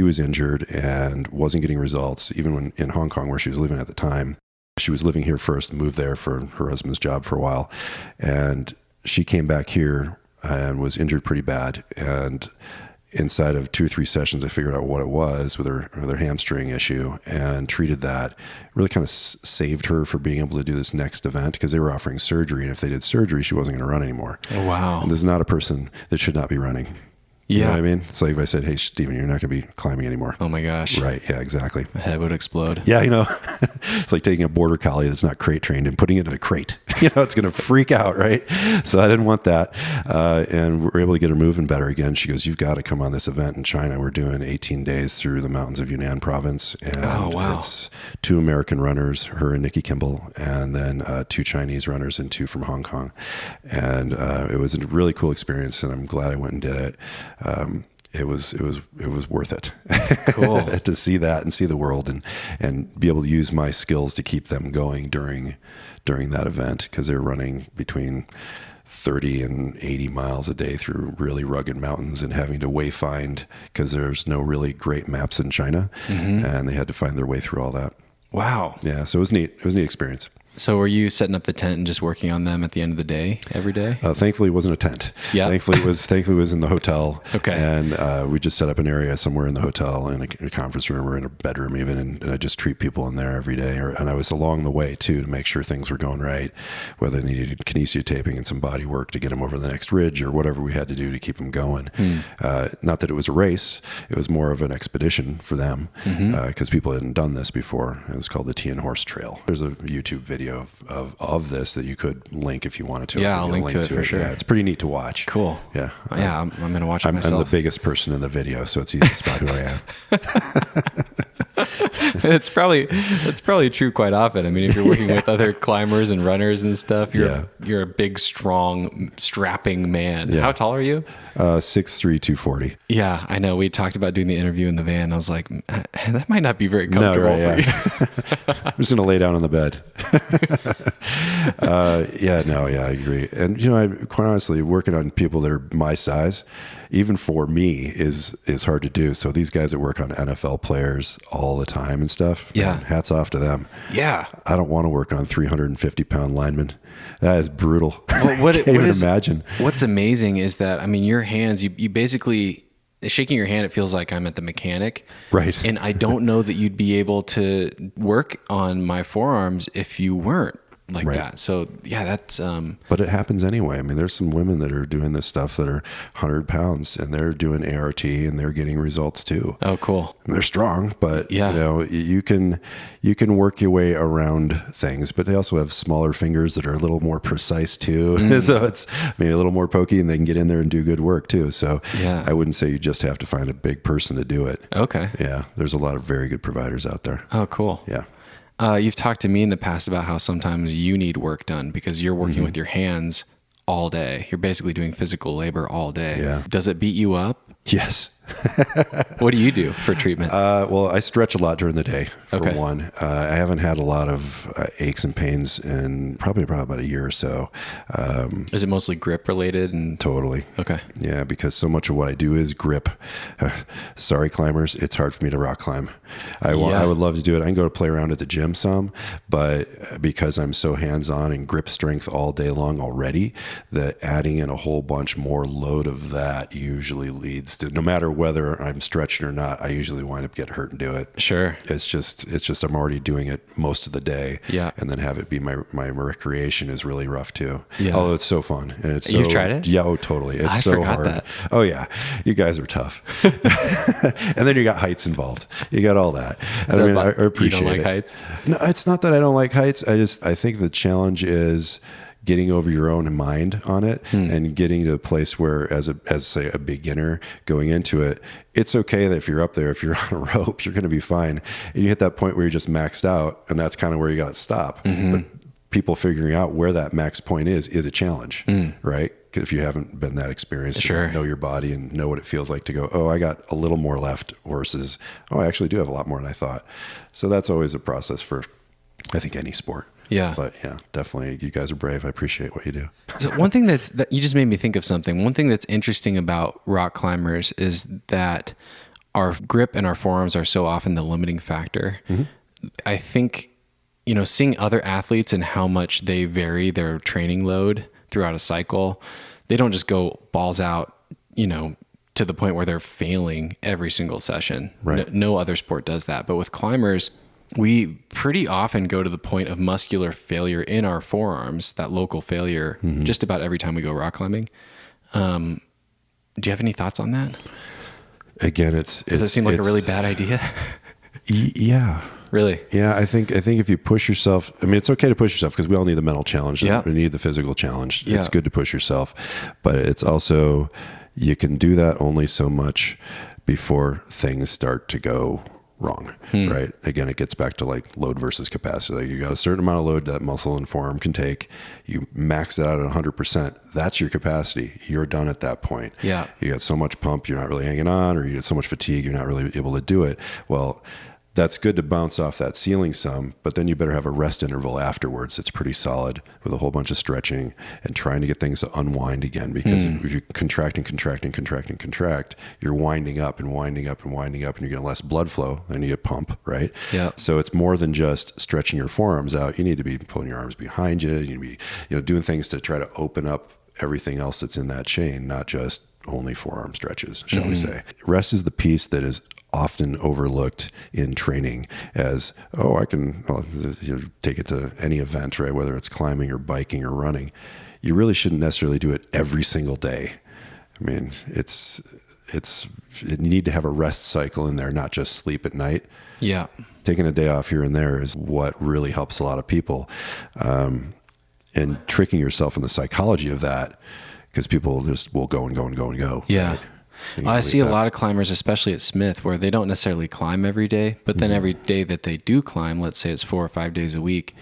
was injured and wasn't getting results, even when in Hong Kong, where she was living at the time. She was living here first, moved there for her husband's job for a while. And she came back here and was injured pretty bad. And inside of 2 or 3 sessions, I figured out what it was with her hamstring issue and treated that. Really kind of saved her for being able to do this next event, because they were offering surgery. And if they did surgery, she wasn't going to run anymore. Oh, wow. And this is not a person that should not be running. You know what I mean? It's like if I said, hey, Steven, you're not going to be climbing anymore. Oh my gosh. Right. Yeah, exactly. My head would explode. Yeah, it's like taking a border collie that's not crate trained and putting it in a crate. It's going to freak out, right? So I didn't want that. And we were able to get her moving better again. She goes, you've got to come on this event in China. We're doing 18 days through the mountains of Yunnan province. And it's 2 American runners, her and Nikki Kimball, and then 2 Chinese runners and 2 from Hong Kong. And it was a really cool experience, and I'm glad I went and did it. It was worth it. Cool. To see that and see the world and be able to use my skills to keep them going during that event, because they're running between 30 and 80 miles a day through really rugged mountains and having to wayfind, because there's no really great maps in China, and they had to find their way through all that. Wow. Yeah. So it was neat. It was a neat experience. So were you setting up the tent and just working on them at the end of the day, every day? Thankfully, it wasn't a tent. Yeah. Thankfully, it was in the hotel. Okay. And we just set up an area somewhere in the hotel, in a conference room or in a bedroom even, and I just treat people in there every day. And I was along the way, too, to make sure things were going right, whether they needed kinesia taping and some body work to get them over the next ridge or whatever we had to do to keep them going. Not that it was a race. It was more of an expedition for them, because people hadn't done this before. It was called the Tian Horse Trail. There's a YouTube video of this that you could link if you wanted to. Yeah, I'll link to it for sure. Yeah, it's pretty neat to watch. Cool. Yeah. Yeah, I'm going to watch it myself. I'm the biggest person in the video, so it's easy to spot who I am. It's probably true quite often. I mean, if you're working with other climbers and runners and stuff, you're a big, strong, strapping man. Yeah. How tall are you? 6'3", 240. Yeah, I know. We talked about doing the interview in the van. I was like, that might not be very comfortable for you. I'm just going to lay down on the bed. I agree. And, I quite honestly, working on people that are my size, even for me, is hard to do. So these guys that work on NFL players all the time and stuff, man, hats off to them. Yeah. I don't want to work on 350-pound linemen. That is brutal. Well, I can't even imagine. What's amazing is that, I mean, your hands, you basically, shaking your hand, it feels like I'm at the mechanic. Right. And I don't know that you'd be able to work on my forearms if you weren't like that. So yeah, that's but it happens anyway. I mean, there's some women that are doing this stuff that are 100 pounds and they're doing ART and they're getting results too. Oh, cool. And they're strong, but you can work your way around things, but they also have smaller fingers that are a little more precise too. So it's maybe a little more pokey and they can get in there and do good work too. So I wouldn't say you just have to find a big person to do it. Okay. Yeah. There's a lot of very good providers out there. Oh, cool. Yeah. You've talked to me in the past about how sometimes you need work done because you're working with your hands all day. You're basically doing physical labor all day. Yeah. Does it beat you up? Yes. What do you do for treatment? Well, I stretch a lot during the day, for one. I haven't had a lot of aches and pains in probably about a year or so. Is it mostly grip related? And Totally. Okay. Yeah, because so much of what I do is grip. Sorry, climbers, it's hard for me to rock climb. I would love to do it. I can go to play around at the gym some, but because I'm so hands-on and grip strength all day long already, that adding in a whole bunch more load of that usually leads to, no matter whether I'm stretching or not, I usually wind up getting hurt and do it. Sure. It's just I'm already doing it most of the day. Yeah. And then have it be my recreation is really rough too. Yeah. Although it's so fun. And it's You've tried it? Yeah, oh totally. It's I so forgot hard. that. Oh yeah. You guys are tough. And then you got heights involved. You got all that. I mean, I appreciate you don't like it. heights? No, it's not that I don't like heights. I think the challenge is getting over your own mind on it and getting to a place where as say a beginner going into it, it's okay that if you're up there, if you're on a rope, you're going to be fine. And you hit that point where you're just maxed out, and that's kind of where you got to stop. But people figuring out where that max point is a challenge, right? Because if you haven't been that experienced, Sure. you know your body and know what it feels like to go, oh, I got a little more left versus, oh, I actually do have a lot more than I thought. So that's always a process for, I think, any sport. Yeah. But yeah, definitely you guys are brave. I appreciate what you do. So one thing that you just made me think of something. One thing that's interesting about rock climbers is that our grip and our forearms are so often the limiting factor. I think, seeing other athletes and how much they vary their training load throughout a cycle, they don't just go balls out, to the point where they're failing every single session. Right. No other sport does that. But with climbers, we pretty often go to the point of muscular failure in our forearms, that local failure, just about every time we go rock climbing. Do you have any thoughts on that? Again, Does it seem like a really bad idea? Yeah. Really? Yeah. I think if you push yourself, I mean, it's okay to push yourself because we all need the mental challenge. Yeah. We need the physical challenge. Yeah. It's good to push yourself, but it's also, you can do that only so much before things start to go wrong, right? Again, it gets back to like load versus capacity. Like you got a certain amount of load that muscle and forearm can take. You max it out at 100%. That's your capacity. You're done at that point. Yeah. You got so much pump, you're not really hanging on, or you get so much fatigue, you're not really able to do it. Well, that's good to bounce off that ceiling some, but then you better have a rest interval afterwards. It's pretty solid with a whole bunch of stretching and trying to get things to unwind again, because if you contract, you're winding up and winding up and winding up, and you're getting less blood flow, then you get pump, right? Yeah. So it's more than just stretching your forearms out. You need to be pulling your arms behind you. You need to be, doing things to try to open up everything else that's in that chain, not just only forearm stretches, shall we say. Rest is the piece that is often overlooked in training as, I can take it to any event, right? Whether it's climbing or biking or running. You really shouldn't necessarily do it every single day. I mean, you need to have a rest cycle in there, not just sleep at night. Yeah. Taking a day off here and there is what really helps a lot of people. And tricking yourself in the psychology of that, because people just will go and go and go and go. Yeah. Right? I see a lot of climbers, especially at Smith, where they don't necessarily climb every day, but then every day that they do climb, let's say it's 4 or 5 days a week,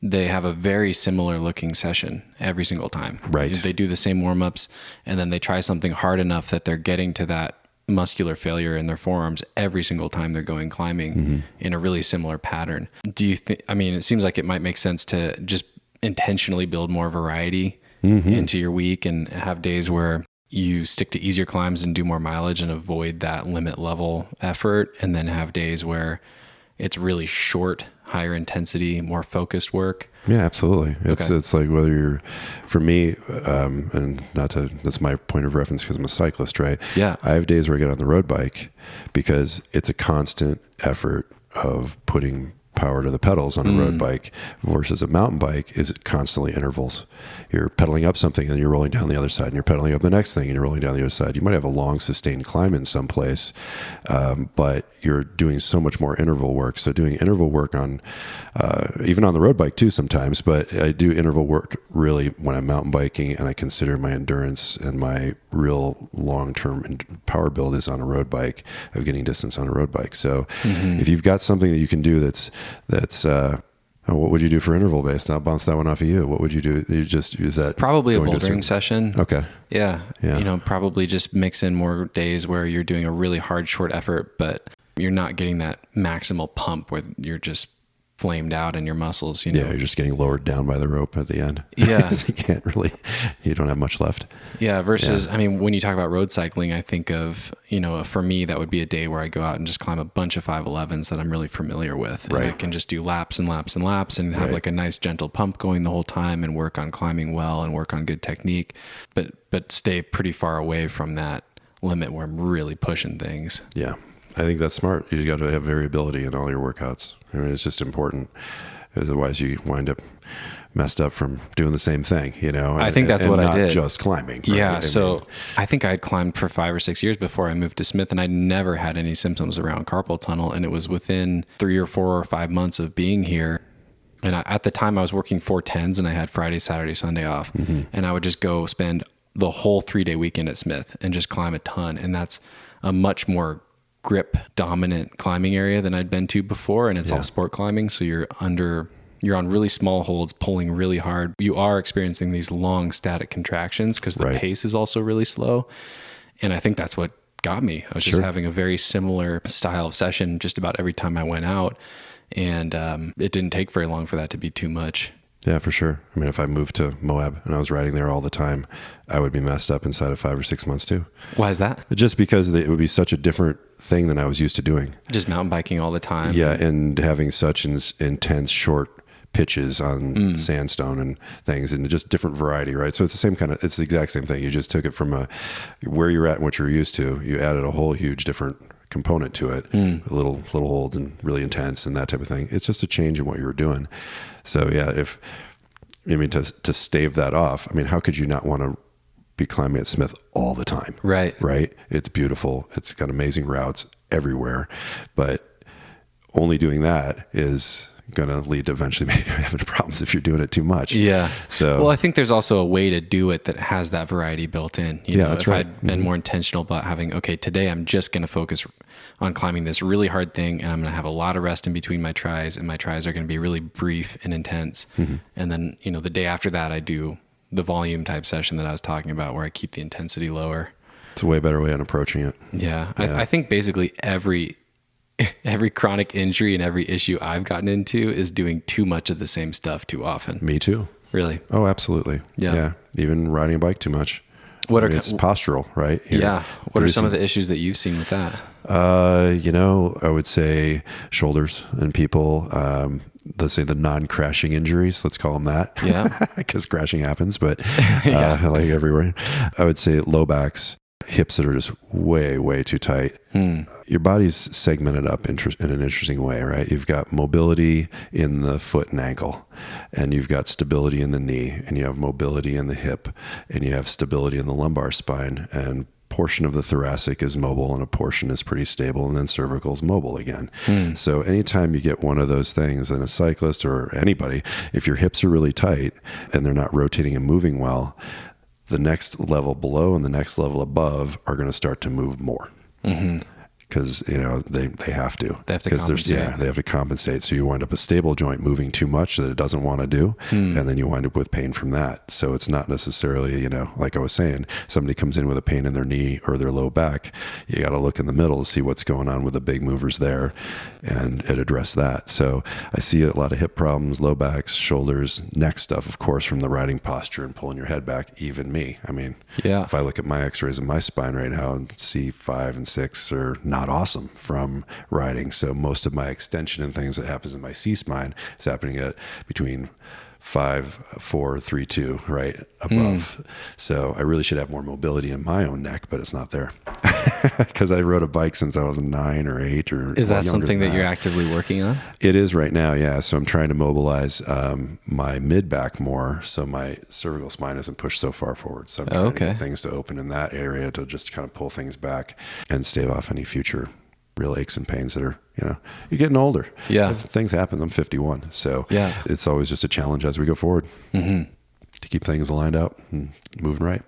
they have a very similar looking session every single time. Right. They do the same warm-ups, and then they try something hard enough that they're getting to that muscular failure in their forearms every single time they're going climbing in a really similar pattern. Do you think, it seems like it might make sense to just intentionally build more variety into your week and have days where you stick to easier climbs and do more mileage and avoid that limit level effort, and then have days where it's really short, higher intensity, more focused work. Yeah, absolutely. It's like whether you're, for me, and that's my point of reference because I'm a cyclist, right? Yeah. I have days where I get on the road bike because it's a constant effort of putting power to the pedals on a road bike versus a mountain bike is constantly intervals. You're pedaling up something and you're rolling down the other side, and you're pedaling up the next thing and you're rolling down the other side. You might have a long sustained climb in some place, but you're doing so much more interval work. So doing interval work on, even on the road bike too sometimes, but I do interval work really when I'm mountain biking, and I consider my endurance and my real long-term power build is on a road bike, of getting distance on a road bike. So if you've got something that you can do that's what would you do for interval based? I'll bounce that one off of you. What would you do? You just use that? Probably a bouldering session. Okay. Yeah. Probably just mix in more days where you're doing a really hard, short effort, but you're not getting that maximal pump where you're just flamed out in your muscles. Yeah, you're just getting lowered down by the rope at the end. Yeah. So you don't have much left. Yeah. Versus, when you talk about road cycling, I think of, for me, that would be a day where I go out and just climb a bunch of 511s that I'm really familiar with. And I can just do laps and laps and laps and have like a nice gentle pump going the whole time and work on climbing well and work on good technique, but stay pretty far away from that limit where I'm really pushing things. Yeah. I think that's smart. You got to have variability in all your workouts. I mean, it's just important. Otherwise you wind up messed up from doing the same thing, you know. I think that's what I did. Not just climbing. Right? Yeah. I think I had climbed for 5 or 6 years before I moved to Smith, and I never had any symptoms around carpal tunnel. And it was within 3 or 4 or 5 months of being here. And at the time I was working 410s, and I had Friday, Saturday, Sunday off. And I would just go spend the whole 3-day weekend at Smith and just climb a ton. And that's a much more grip dominant climbing area than I'd been to before. And it's all sport climbing. So you're on really small holds, pulling really hard. You are experiencing these long static contractions because the pace is also really slow. And I think that's what got me. I was just having a very similar style of session just about every time I went out. And it didn't take very long for that to be too much. Yeah, for sure. I mean, if I moved to Moab and I was riding there all the time, I would be messed up inside of 5 or 6 months too. Why is that? Just because it would be such a different thing than I was used to doing. Just mountain biking all the time. Yeah, and having such intense short pitches on sandstone and things, and just different variety, right? So it's it's the exact same thing. You just took it from where you're at and what you're used to. You added a whole huge different component to it, little holds and really intense and that type of thing. It's just a change in what you were doing. So yeah, to stave that off, I mean, how could you not want to be climbing at Smith all the time? Right. It's beautiful. It's got amazing routes everywhere, but only doing that is going to lead to eventually maybe having problems if you're doing it too much. Yeah. So, well, I think there's also a way to do it that has that variety built in. You know, that's if right. I'd been more intentional about having, okay, today I'm just going to focus on climbing this really hard thing, and I'm going to have a lot of rest in between my tries, and my tries are going to be really brief and intense. And then, the day after that, I do the volume type session that I was talking about, where I keep the intensity lower. It's a way better way on approaching it. Yeah. I think basically every chronic injury and every issue I've gotten into is doing too much of the same stuff too often. Me too. Really? Oh, absolutely. Yeah. Even riding a bike too much. It's postural, right? What are some of the issues that you've seen with that? I would say shoulders and people, let's say the non-crashing injuries, let's call them that. Yeah. Because crashing happens, but like everywhere. I would say low backs, hips that are just way, way too tight. Your body's segmented up in an interesting way, right? You've got mobility in the foot and ankle, and you've got stability in the knee, and you have mobility in the hip, and you have stability in the lumbar spine, and portion of the thoracic is mobile and a portion is pretty stable, and then cervical is mobile again. So anytime you get one of those things in a cyclist or anybody, if your hips are really tight and they're not rotating and moving well, the next level below and the next level above are going to start to move more. Because they have to. They have to compensate. They have to compensate. So you wind up a stable joint moving too much that it doesn't want to do, and then you wind up with pain from that. So it's not necessarily, like I was saying, somebody comes in with a pain in their knee or their low back, you got to look in the middle to see what's going on with the big movers there, and address that. So I see a lot of hip problems, low backs, shoulders, neck stuff, of course, from the riding posture and pulling your head back. Even me. I mean, if I look at my X-rays of my spine right now, C5 and 6 are not awesome from riding. So most of my extension and things that happens in my C spine is happening at between 5, 4, 3, 2, right above. So I really should have more mobility in my own neck, but it's not there because I rode a bike since I was 9 or 8 or. Is that something that you're actively working on? It is right now. Yeah. So I'm trying to mobilize my mid back more, so my cervical spine isn't pushed so far forward. So I'm trying to get things to open in that area to just kind of pull things back and stave off any future real aches and pains that are, you're getting older. Yeah. Things happen. I'm 51. So it's always just a challenge as we go forward to keep things lined up and moving right.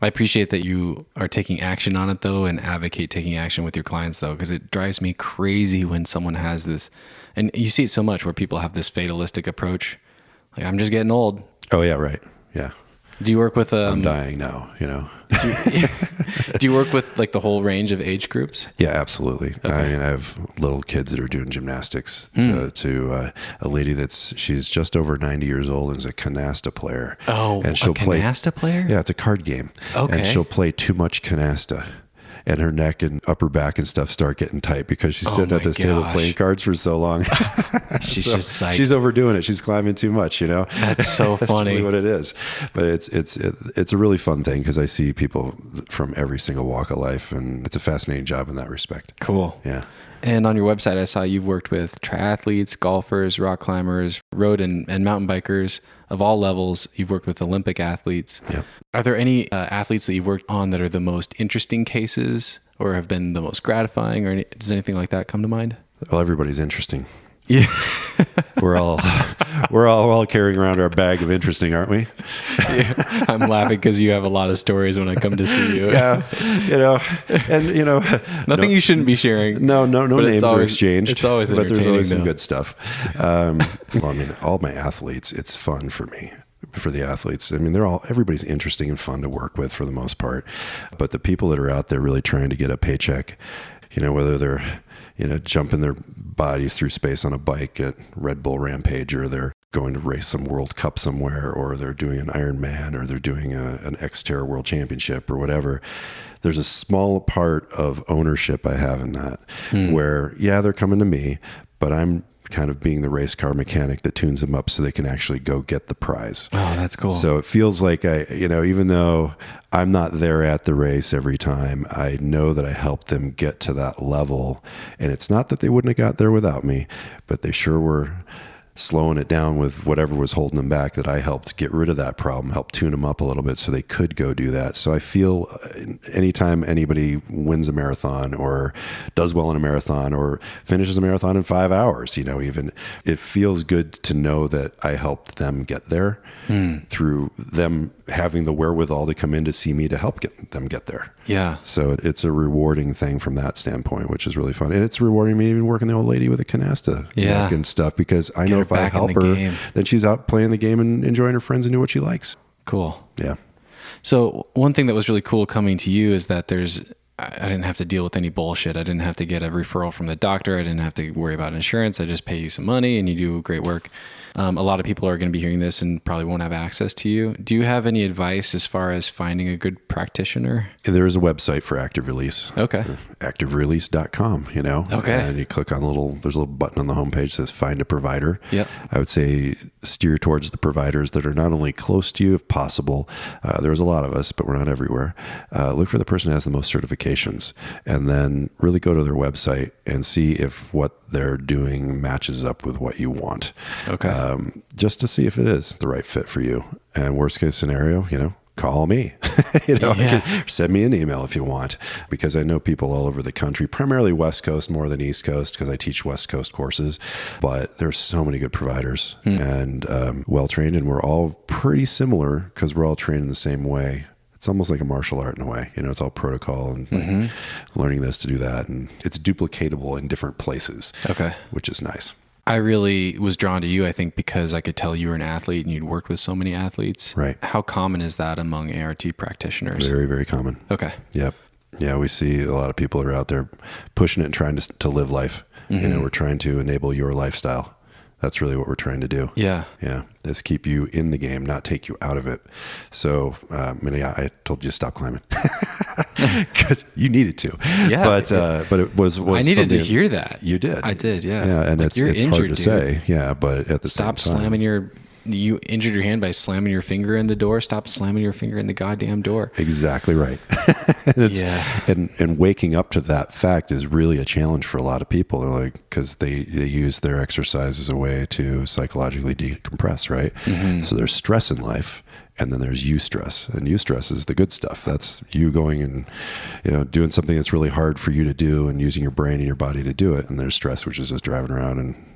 I appreciate that you are taking action on it though, and advocate taking action with your clients though, because it drives me crazy when someone has this, and you see it so much where people have this fatalistic approach. Like, I'm just getting old. Oh yeah. Right. Yeah. Do you work with, I'm dying now, do you work with like the whole range of age groups? Yeah, absolutely. Okay. I mean, I have little kids that are doing gymnastics to a lady she's just over 90 years old and is a Canasta player. Oh, and she'll play Canasta player? Yeah, it's a card game. Okay. And she'll play too much Canasta. and her neck and upper back and stuff start getting tight because she's sitting at this table playing cards for so long. She's just psyched. She's overdoing it. She's climbing too much, That's so funny. Really what it is. But it's a really fun thing because I see people from every single walk of life, and it's a fascinating job in that respect. Cool. Yeah. And on your website, I saw you've worked with triathletes, golfers, rock climbers, road and mountain bikers of all levels. You've worked with Olympic athletes. Yep. Are there any athletes that you've worked on that are the most interesting cases or have been the most gratifying, or does anything like that come to mind? Well, everybody's interesting. Yeah. We're all carrying around our bag of interesting, aren't we? Yeah. I'm laughing because you have a lot of stories when I come to see you. Yeah. Nothing you shouldn't be sharing. No names are exchanged. It's always entertaining, but there's always some though. good stuff. All my athletes, it's fun for me. For the athletes, everybody's interesting and fun to work with for the most part. But the people that are out there really trying to get a paycheck, whether they're jumping their bodies through space on a bike at Red Bull Rampage, or they're going to race some World Cup somewhere, or they're doing an Ironman, or they're doing an Xterra World Championship or whatever. There's a small part of ownership I have in that where, they're coming to me, but I'm kind of being the race car mechanic that tunes them up so they can actually go get the prize. Oh, that's cool. So it feels like even though I'm not there at the race every time, I know that I helped them get to that level. And it's not that they wouldn't have got there without me, but they sure were slowing it down with whatever was holding them back, that I helped get rid of that problem, helped tune them up a little bit so they could go do that. So I feel anytime anybody wins a marathon or does well in a marathon or finishes a marathon in 5 hours, even, it feels good to know that I helped them get there through them having the wherewithal to come in to see me to help them get there. Yeah. So it's a rewarding thing from that standpoint, which is really fun. And it's rewarding me even working the old lady with a Canasta and stuff, because I know if I help her, then she's out playing the game and enjoying her friends and do what she likes. Cool. Yeah. So one thing that was really cool coming to you is that I didn't have to deal with any bullshit. I didn't have to get a referral from the doctor. I didn't have to worry about insurance. I just pay you some money and you do great work. A lot of people are going to be hearing this and probably won't have access to you. Do you have any advice as far as finding a good practitioner? There is a website for Active Release. Okay. ActiveRelease.com, Okay. And you click on there's a little button on the homepage that says find a provider. Yep. I would say steer towards the providers that are not only close to you if possible. There's a lot of us, but we're not everywhere. Look for the person who has the most certifications, and then really go to their website and see if what they're doing matches up with what you want. Okay. Just to see if it is the right fit for you. And worst case scenario, call me. Send me an email if you want, because I know people all over the country, primarily West Coast more than East Coast, because I teach West Coast courses. But there's so many good providers and well-trained, and we're all pretty similar because we're all trained in the same way. It's almost like a martial art in a way. It's all protocol and learning this to do that. And it's duplicatable in different places, which is nice. I really was drawn to you, I think, because I could tell you were an athlete and you'd worked with so many athletes. Right. How common is that among ART practitioners? Very, very common. Okay. Yep. Yeah, we see a lot of people that are out there pushing it and trying to live life. We're trying to enable your lifestyle. That's really what we're trying to do. Yeah. Yeah. Is keep you in the game, not take you out of it. So, I told you to stop climbing because you needed to. Yeah. But it was I needed to hear that. You did. I did. Yeah. Yeah. And it's injured, hard to say. Yeah. But at the same time. Stop slamming you injured your hand by slamming your finger in the door. Stop slamming your finger in the goddamn door. Exactly right. And waking up to that fact is really a challenge for a lot of people. They're like, because they use their exercise as a way to psychologically decompress, right? So there's stress in life, and then there's eustress. And eustress is the good stuff. That's you going and doing something that's really hard for you to do and using your brain and your body to do it. And there's stress, which is just driving around and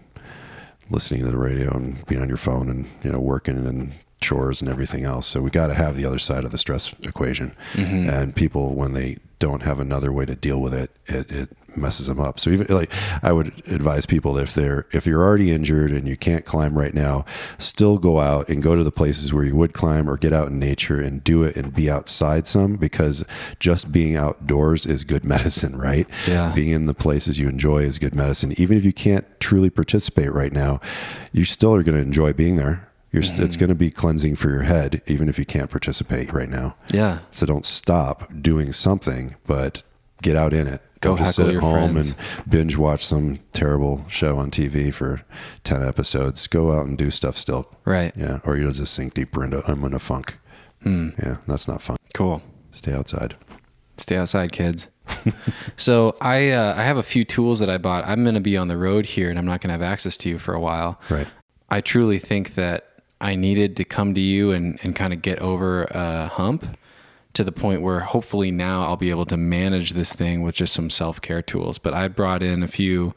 listening to the radio and being on your phone and working and chores and everything else. So we got to have the other side of the stress equation. And people, when they don't have another way to deal with it, it messes them up. So even I would advise people that if you're already injured and you can't climb right now, still go out and go to the places where you would climb, or get out in nature and do it and be outside some, because just being outdoors is good medicine, right? Yeah. Being in the places you enjoy is good medicine. Even if you can't truly participate right now, you still are going to enjoy being there. It's going to be cleansing for your head, even if you can't participate right now. Yeah. So don't stop doing something, but get out in it. Go Don't just heckle sit at your home friends. and binge watch some terrible show on TV for 10 episodes. Go out and do stuff still. Right. Yeah. Or you'll just sink deeper into I'm in a funk. Yeah. That's not fun. Cool. Stay outside. Stay outside, kids. So I have a few tools that I bought. I'm going to be on the road here and I'm not going to have access to you for a while. Right. I truly think that I needed to come to you and kind of get over a hump to the point where hopefully now I'll be able to manage this thing with just some self-care tools. But I brought in a few.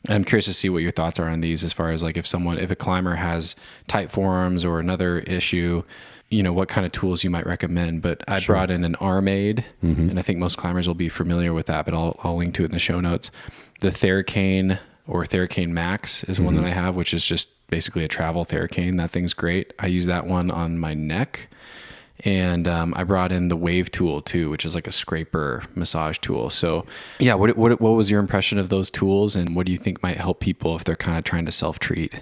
I'm curious to see what your thoughts are on these as far as like if a climber has tight forearms or another issue, what kind of tools you might recommend. But I brought in an Armaid, and I think most climbers will be familiar with that, but I'll link to it in the show notes. The Theracane or Theracane Max is one that I have, which is just basically a travel Theracane. That thing's great. I use that one on my neck. And I brought in the Wave tool too, which is like a scraper massage tool. So yeah, what was your impression of those tools, and what do you think might help people if they're kind of trying to self-treat?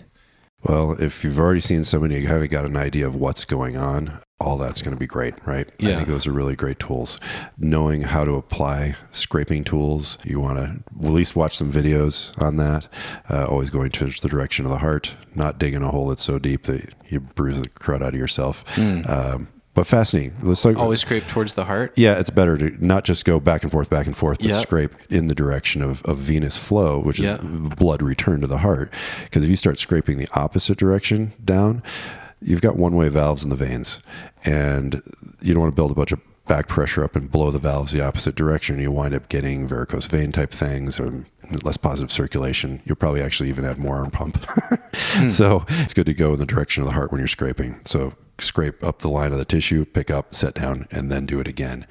Well, if you've already seen somebody, you kind of got an idea of what's going on. All that's going to be great, right? Yeah. I think those are really great tools. Knowing how to apply scraping tools, you want to at least watch some videos on that. Always going towards the direction of the heart, not digging a hole that's so deep that you bruise the crud out of yourself. But fascinating. Let's Always scrape towards the heart? Yeah, it's better to not just go back and forth, but Yep. scrape in the direction of venous flow, which is blood return to the heart. Because if you start scraping the opposite direction down, you've got one-way valves in the veins, and you don't want to build a bunch of back pressure up and blow the valves the opposite direction. You wind up getting varicose vein type things or less positive circulation. You'll probably actually even add more arm pump. So it's good to go in the direction of the heart when you're scraping. So scrape up the line of the tissue, pick up, set down, and then do it again.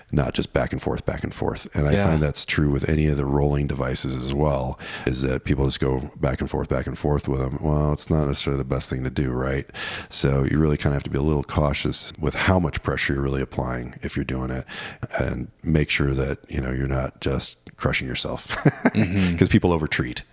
Not just back and forth, back and forth. And I find that's true with any of the rolling devices as well, is that people just go back and forth with them. Well, it's not necessarily the best thing to do, right? So you really kind of have to be a little cautious with how much pressure you're really applying if you're doing it, and make sure that, you're not just crushing yourself, because people overtreat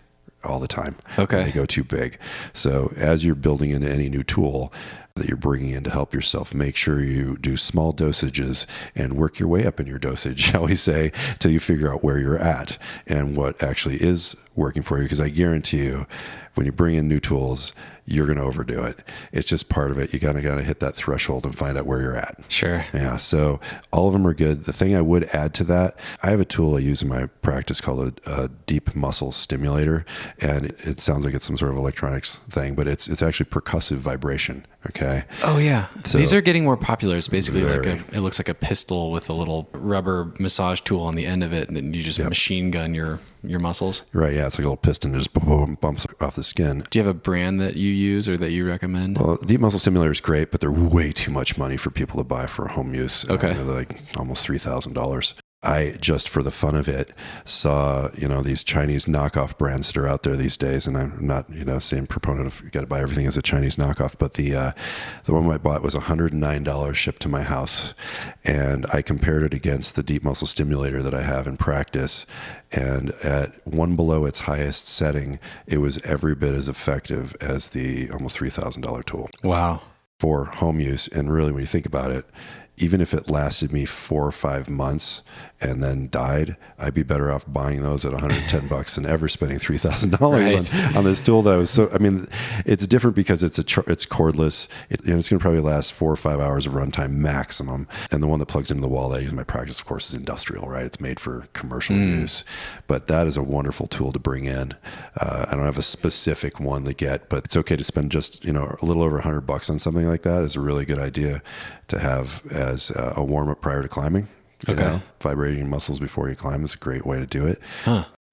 all the time. Okay. They go too big. So as you're building into any new tool that you're bringing in to help yourself, make sure you do small dosages and work your way up in your dosage, shall we say, till you figure out where you're at and what actually is working for you. Because I guarantee you, when you bring in new tools, you're going to overdo it. It's just part of it. You gotta hit that threshold and find out where you're at. Sure. Yeah. So all of them are good. The thing I would add to that, I have a tool I use in my practice called a Deep Muscle Stimulator, and it sounds like it's some sort of electronics thing, but it's actually percussive vibration. Okay. Oh yeah. So, these are getting more popular. It's basically very. it looks like a pistol with a little rubber massage tool on the end of it, and then you just machine gun your muscles. Right. Yeah. It's like a little piston that just bumps off the skin. Do you have a brand that you use or that you recommend? Well, Deep Muscle Stimulator is great, but they're way too much money for people to buy for home use. Okay. They're like almost $3,000. I just for the fun of it saw, these Chinese knockoff brands that are out there these days. And I'm not, saying proponent of you got to buy everything as a Chinese knockoff, but the one I bought was $109 shipped to my house. And I compared it against the Deep Muscle Stimulator that I have in practice. And at one below its highest setting, it was every bit as effective as the almost $3,000 tool. Wow. For home use. And really, when you think about it, even if it lasted me 4 or 5 months and then died, I'd be better off buying those at $110 than ever spending $3,000 on this tool that I was it's different because it's cordless. It's going to probably last 4 or 5 hours of runtime maximum. And the one that plugs into the wall that I use in my practice, of course, is industrial, right? It's made for commercial use, but that is a wonderful tool to bring in. I don't have a specific one to get, but it's okay to spend just, a little over $100 on something like that is a really good idea to have as a warm up prior to climbing. Vibrating muscles before you climb is a great way to do it.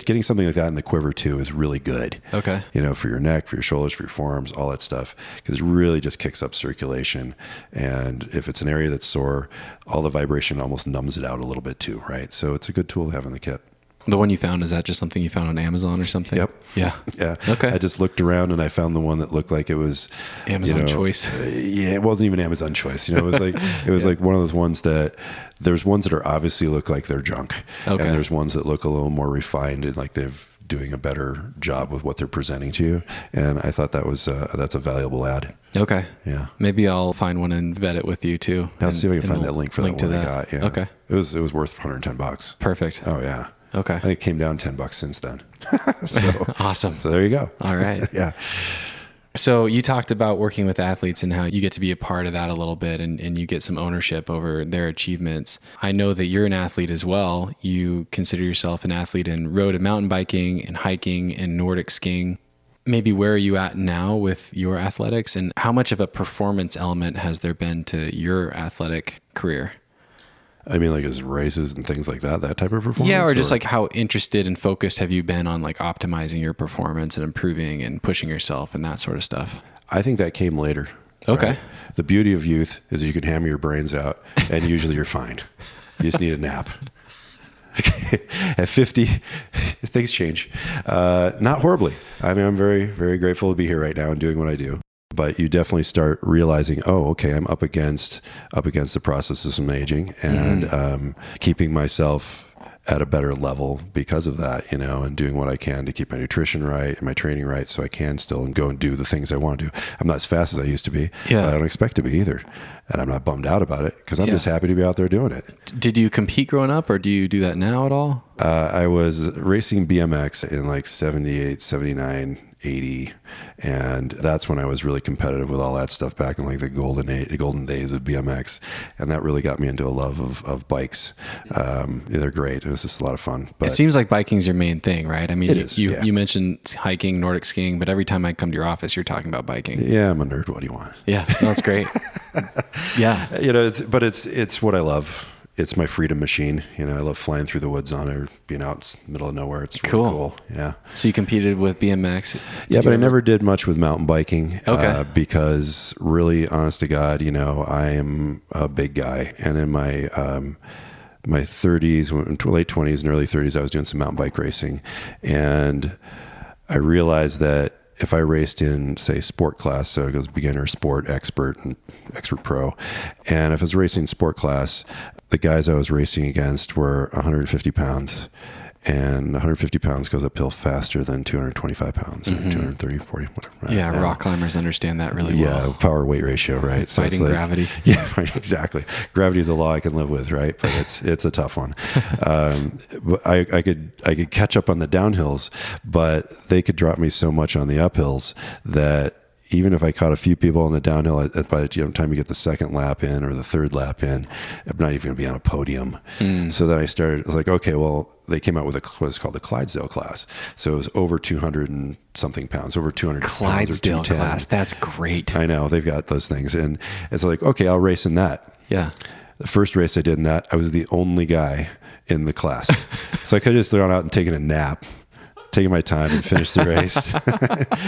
Getting something like that in the quiver too is really good. Okay. For your neck, for your shoulders, for your forearms, all that stuff, because it really just kicks up circulation. And if it's an area that's sore, all the vibration almost numbs it out a little bit too, right? So it's a good tool to have in the kit. The one you found, is that just something you found on Amazon or something? Yep. Yeah. Yeah. Okay. I just looked around and I found the one that looked like it was Amazon choice. Yeah, it wasn't even Amazon choice. It was like like one of those ones that there's ones that are obviously look like they're junk, Okay. and there's ones that look a little more refined and like they've doing a better job with what they're presenting to you. And I thought that's a valuable ad. Okay. Yeah. Maybe I'll find one and vet it with you too. Let's see if I can find that link for that one I got. Yeah. Okay. It was worth $110. Perfect. Oh yeah. Okay. I think it came down $10 since then. So awesome. So there you go. All right. Yeah. So you talked about working with athletes and how you get to be a part of that a little bit and you get some ownership over their achievements. I know that you're an athlete as well. You consider yourself an athlete in road and mountain biking and hiking and Nordic skiing. Maybe where are you at now with your athletics, and how much of a performance element has there been to your athletic career? I mean, like as races and things like that type of performance? Yeah, or just like how interested and focused have you been on like optimizing your performance and improving and pushing yourself and that sort of stuff? I think that came later. Okay. Right? The beauty of youth is you can hammer your brains out and usually you're fine. You just need a nap. At 50, things change. Not horribly. I mean, I'm very, very grateful to be here right now and doing what I do. But you definitely start realizing, oh, okay, I'm up against the process of some aging and keeping myself at a better level because of that, and doing what I can to keep my nutrition right and my training right so I can still go and do the things I want to do. I'm not as fast as I used to be. Yeah. But I don't expect to be either. And I'm not bummed out about it because I'm just happy to be out there doing it. Did you compete growing up or do you do that now at all? I was racing BMX in like 78, 79, 80. And that's when I was really competitive with all that stuff back in like the golden days of BMX. And that really got me into a love of bikes. They're great. It was just a lot of fun. But it seems like biking's your main thing, right? I mean, it is, you mentioned hiking, Nordic skiing, but every time I come to your office, you're talking about biking. Yeah, I'm a nerd. What do you want? Yeah, that's great. Yeah. It's what I love. It's my freedom machine. I love flying through the woods on it or being out in the middle of nowhere. It's really cool. Yeah. So you competed with BMX? But I never did much with mountain biking. Okay. Because really, honest to God, I am a big guy. And in my 30s, late 20s and early 30s, I was doing some mountain bike racing. And I realized that if I raced in, say, sport class, so it goes beginner, sport, expert, and expert pro, and if I was racing sport class, the guys I was racing against were 150 pounds, and 150 pounds goes uphill faster than 225 pounds, or 230, 40, whatever. Right? Yeah, rock climbers understand that really well. Yeah, power weight ratio, right? Fighting so gravity. Yeah, right, exactly. Gravity is a law I can live with, right? But it's a tough one. But I could catch up on the downhills, but they could drop me so much on the uphills that even if I caught a few people on the downhill, by the time you get the second lap in or the third lap in, I'm not even going to be on a podium. So then I was like, okay, well, they came out with what's called the Clydesdale class. So it was over 200 and something pounds, over 200 Clydesdale pounds or 210. class. That's great. I know, they've got those things. And it's like, okay, I'll race in that. Yeah. The first race I did in that, I was the only guy in the class. So I could have just gone out and taken a nap, taking my time and finished the race.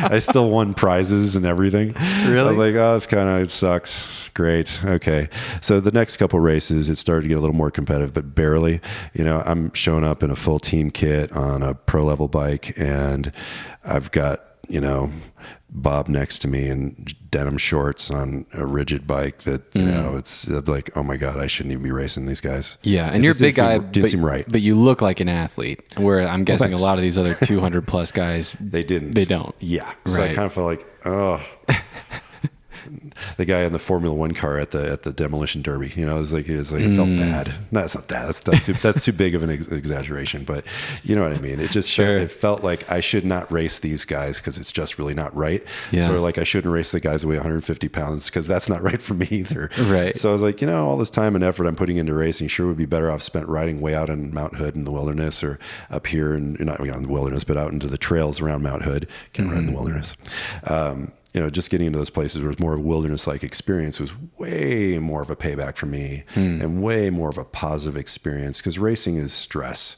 I still won prizes and everything. Really? I was like, oh, it sucks. Great. Okay. So the next couple races, it started to get a little more competitive, but barely. I'm showing up in a full team kit on a pro level bike, and I've got, Bob next to me in denim shorts on a rigid bike that, it's like, oh my God, I shouldn't even be racing these guys. Yeah. And you're a big guy, didn't seem right. But you look like an athlete, where I'm guessing a lot of these other 200 plus guys, they don't. Yeah. So right. I kind of felt like, oh, the guy in the Formula One car at the demolition derby, it was like it felt bad. No, it's not that. That's too big of an exaggeration, but you know what I mean. It just it felt like I should not race these guys because it's just really not right. Yeah. So like I shouldn't race the guys who weigh 150 pounds because that's not right for me either. Right. So I was like, all this time and effort I'm putting into racing sure would be better off spent riding way out in Mount Hood in the wilderness, or up here and not in the wilderness, but out into the trails around Mount Hood. Can't ride in the wilderness. Just getting into those places where it's more wilderness-like experience was way more of a payback for me and way more of a positive experience, because racing is stress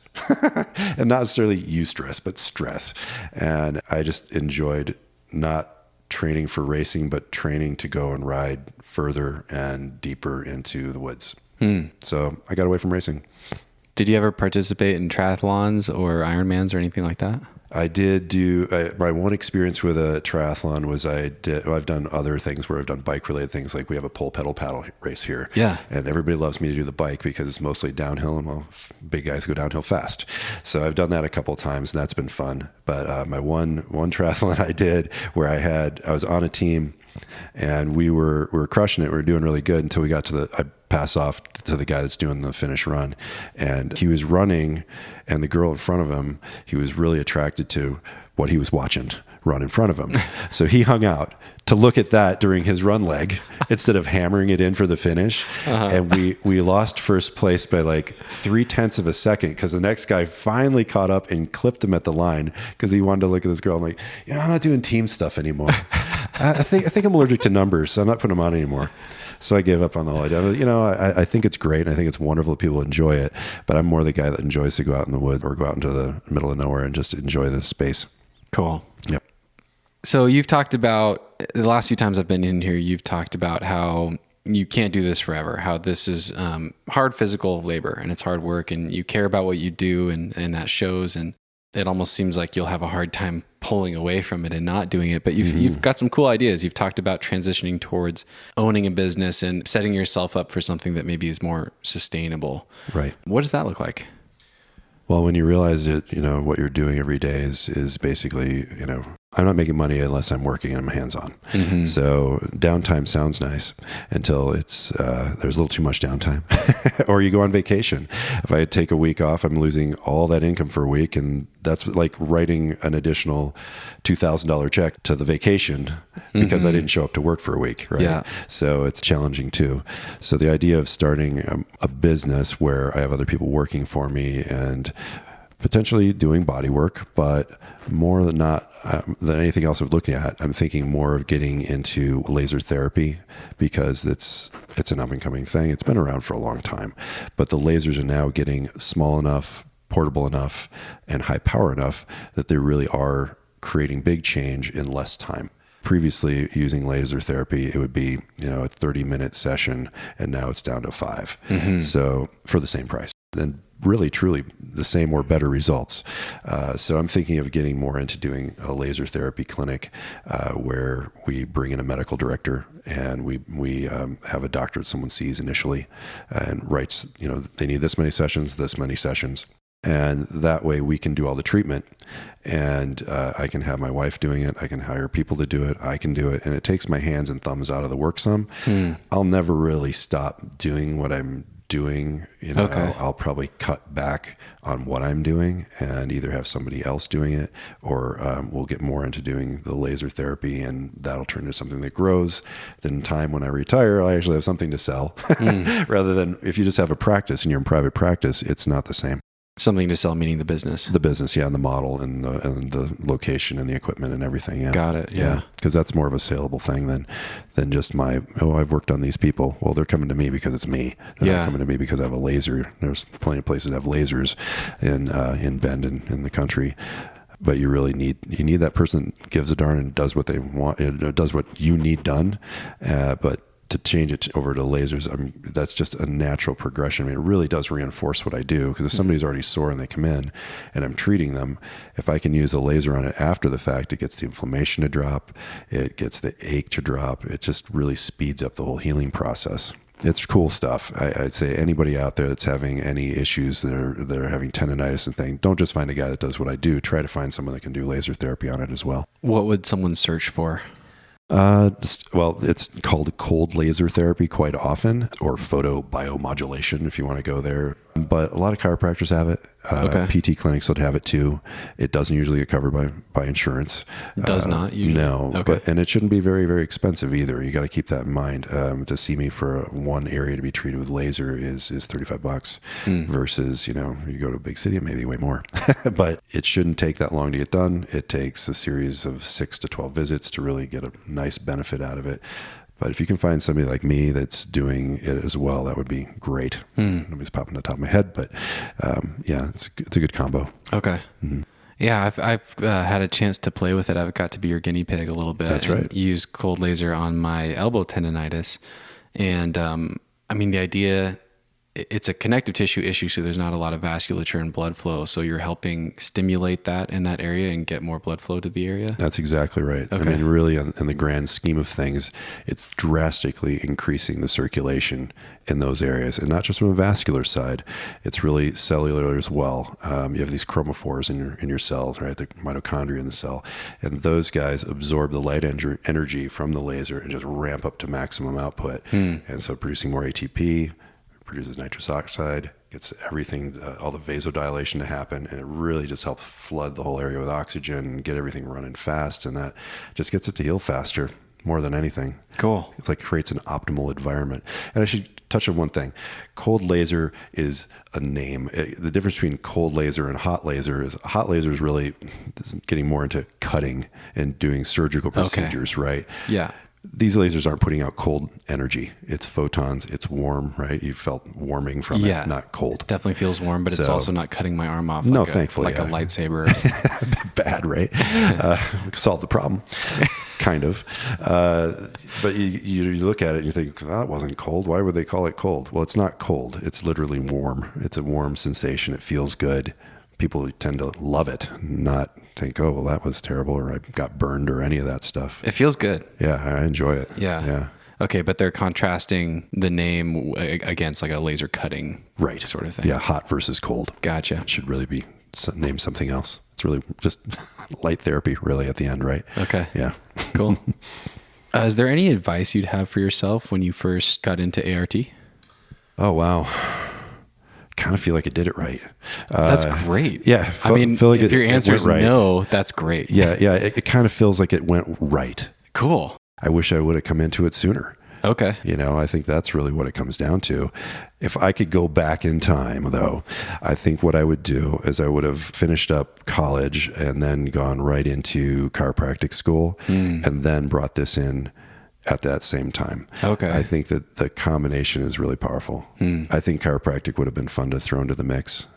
and not necessarily eustress, but stress. And I just enjoyed not training for racing, but training to go and ride further and deeper into the woods. So I got away from racing. Did you ever participate in triathlons or Ironmans or anything like that? I did do my one experience with a triathlon was I've done other things where I've done bike related things. Like we have a pole pedal paddle race here. Yeah. And everybody loves me to do the bike because it's mostly downhill, and well, big guys go downhill fast. So I've done that a couple of times, and that's been fun. But my one triathlon I did where I was on a team, and we were crushing it. We were doing really good until we got to I pass off to the guy that's doing the finish run, and he was running, and the girl in front of him, he was really attracted to what he was watching run in front of him. So he hung out to look at that during his run leg instead of hammering it in for the finish. And we lost first place by like 0.3 of a second because the next guy finally caught up and clipped him at the line because he wanted to look at this girl. I'm like, I'm not doing team stuff anymore. I think I'm allergic to numbers, so I'm not putting them on anymore. So I gave up on the whole idea. I think it's great. And I think it's wonderful that people enjoy it, but I'm more the guy that enjoys to go out in the woods or go out into the middle of nowhere and just enjoy the space. Cool. Yep. So you've talked about, the last few times I've been in here, you've talked about how you can't do this forever, how this is hard physical labor and it's hard work, and you care about what you do, and that shows, and it almost seems like you'll have a hard time pulling away from it and not doing it. But you've got some cool ideas. You've talked about transitioning towards owning a business and setting yourself up for something that maybe is more sustainable. Right. What does that look like? Well, when you realize that, what you're doing every day is basically, I'm not making money unless I'm working and I'm hands-on. Mm-hmm. So downtime sounds nice until it's there's a little too much downtime. Or you go on vacation. If I take a week off, I'm losing all that income for a week, and that's like writing an additional $2,000 check to the vacation because I didn't show up to work for a week, right? Yeah. So it's challenging too. So the idea of starting a business where I have other people working for me and potentially doing body work, but more than anything else I'm looking at, I'm thinking more of getting into laser therapy because it's an up and coming thing. It's been around for a long time, but the lasers are now getting small enough, portable enough, and high power enough that they really are creating big change in less time. Previously, using laser therapy, it would be, a 30-minute session, and now it's down to 5. Mm-hmm. So for the same price. And really, truly the same or better results. So I'm thinking of getting more into doing a laser therapy clinic where we bring in a medical director and we have a doctor that someone sees initially and writes, they need this many sessions. And that way we can do all the treatment, and I can have my wife doing it. I can hire people to do it. I can do it. And it takes my hands and thumbs out of the work some. I'll never really stop doing what I'm doing. Okay. I'll probably cut back on what I'm doing and either have somebody else doing it, or we'll get more into doing the laser therapy, and that'll turn into something that grows. Then in time when I retire, I actually have something to sell rather than if you just have a practice and you're in private practice, it's not the same. Something to sell, meaning the business. The business, yeah, and the model and the location and the equipment and everything. Yeah. Got it. Yeah. Because that's more of a saleable thing than just I've worked on these people. Well, they're coming to me because it's me. They're not coming to me because I have a laser. There's plenty of places that have lasers in Bend and in the country. But you really need that person that gives a darn and does what they want, does what you need done. But to change it over to lasers, that's just a natural progression. It really does reinforce what I do, because if somebody's already sore and they come in and I'm treating them, if I can use a laser on it after the fact, it gets the inflammation to drop, it gets the ache to drop, it just really speeds up the whole healing process. It's cool stuff. I'd say anybody out there that's having any issues that are having tendonitis and things, don't just find a guy that does what I do. Try to find someone that can do laser therapy on it as well. What would someone search for? Well, it's called cold laser therapy quite often, or photobiomodulation if you want to go there. But a lot of chiropractors have it. PT clinics would have it too. It doesn't usually get covered by insurance. It does not usually. No, okay. And it shouldn't be very, very expensive either. You got to keep that in mind. To see me for one area to be treated with laser is $35 versus, you go to a big city, maybe way more. But it shouldn't take that long to get done. It takes a series of 6 to 12 visits to really get a nice benefit out of it. But if you can find somebody like me that's doing it as well, that would be great. Nobody's popping on the top of my head, but it's a good combo. Okay. Mm-hmm. Yeah, I've had a chance to play with it. I've got to be your guinea pig a little bit. That's right. Use cold laser on my elbow tendonitis. And the idea it's a connective tissue issue, so there's not a lot of vasculature and blood flow. So you're helping stimulate that in that area and get more blood flow to the area? That's exactly right. Okay. I mean, really, in the grand scheme of things, it's drastically increasing the circulation in those areas. And not just from a vascular side, it's really cellular as well. You have these chromophores in your cells, right? The mitochondria in the cell. And those guys absorb the light energy from the laser and just ramp up to maximum output. And so producing more ATP, produces nitrous oxide, gets everything, all the vasodilation to happen, and it really just helps flood the whole area with oxygen and get everything running fast, and that just gets it to heal faster more than anything. Cool. It's like creates an optimal environment. And I should touch on one thing. Cold laser is a name. The difference between cold laser and hot laser is really getting more into cutting and doing surgical procedures, right? Yeah. These lasers aren't putting out cold energy. It's photons. It's warm, right? You felt warming from it, not cold. It definitely feels warm, but it's also not cutting my arm off. Thankfully. Like a lightsaber. Bad, right? Solve the problem, kind of. But you look at it and you think, oh, that wasn't cold. Why would they call it cold? Well, it's not cold. It's literally warm. It's a warm sensation. It feels good. People tend to love it, not think, oh, well, that was terrible, or I got burned, or any of that stuff. It feels good. Yeah, I enjoy it. Yeah. Okay, but they're contrasting the name against like a laser cutting sort of thing. Yeah, hot versus cold. Gotcha. It should really be named something else. It's really just light therapy, really, at the end, right? Okay. Yeah. Cool. Is there any advice you'd have for yourself when you first got into ART? Oh, wow. Kind of feel like I did it right. That's great. Yeah. Feel like if your answer is right. No, that's great. Yeah. It kind of feels like it went right. Cool. I wish I would have come into it sooner. Okay. I think that's really what it comes down to. If I could go back in time, though, I think what I would do is I would have finished up college and then gone right into chiropractic school and then brought this in at that same time. Okay. I think that the combination is really powerful. I think chiropractic would have been fun to throw into the mix,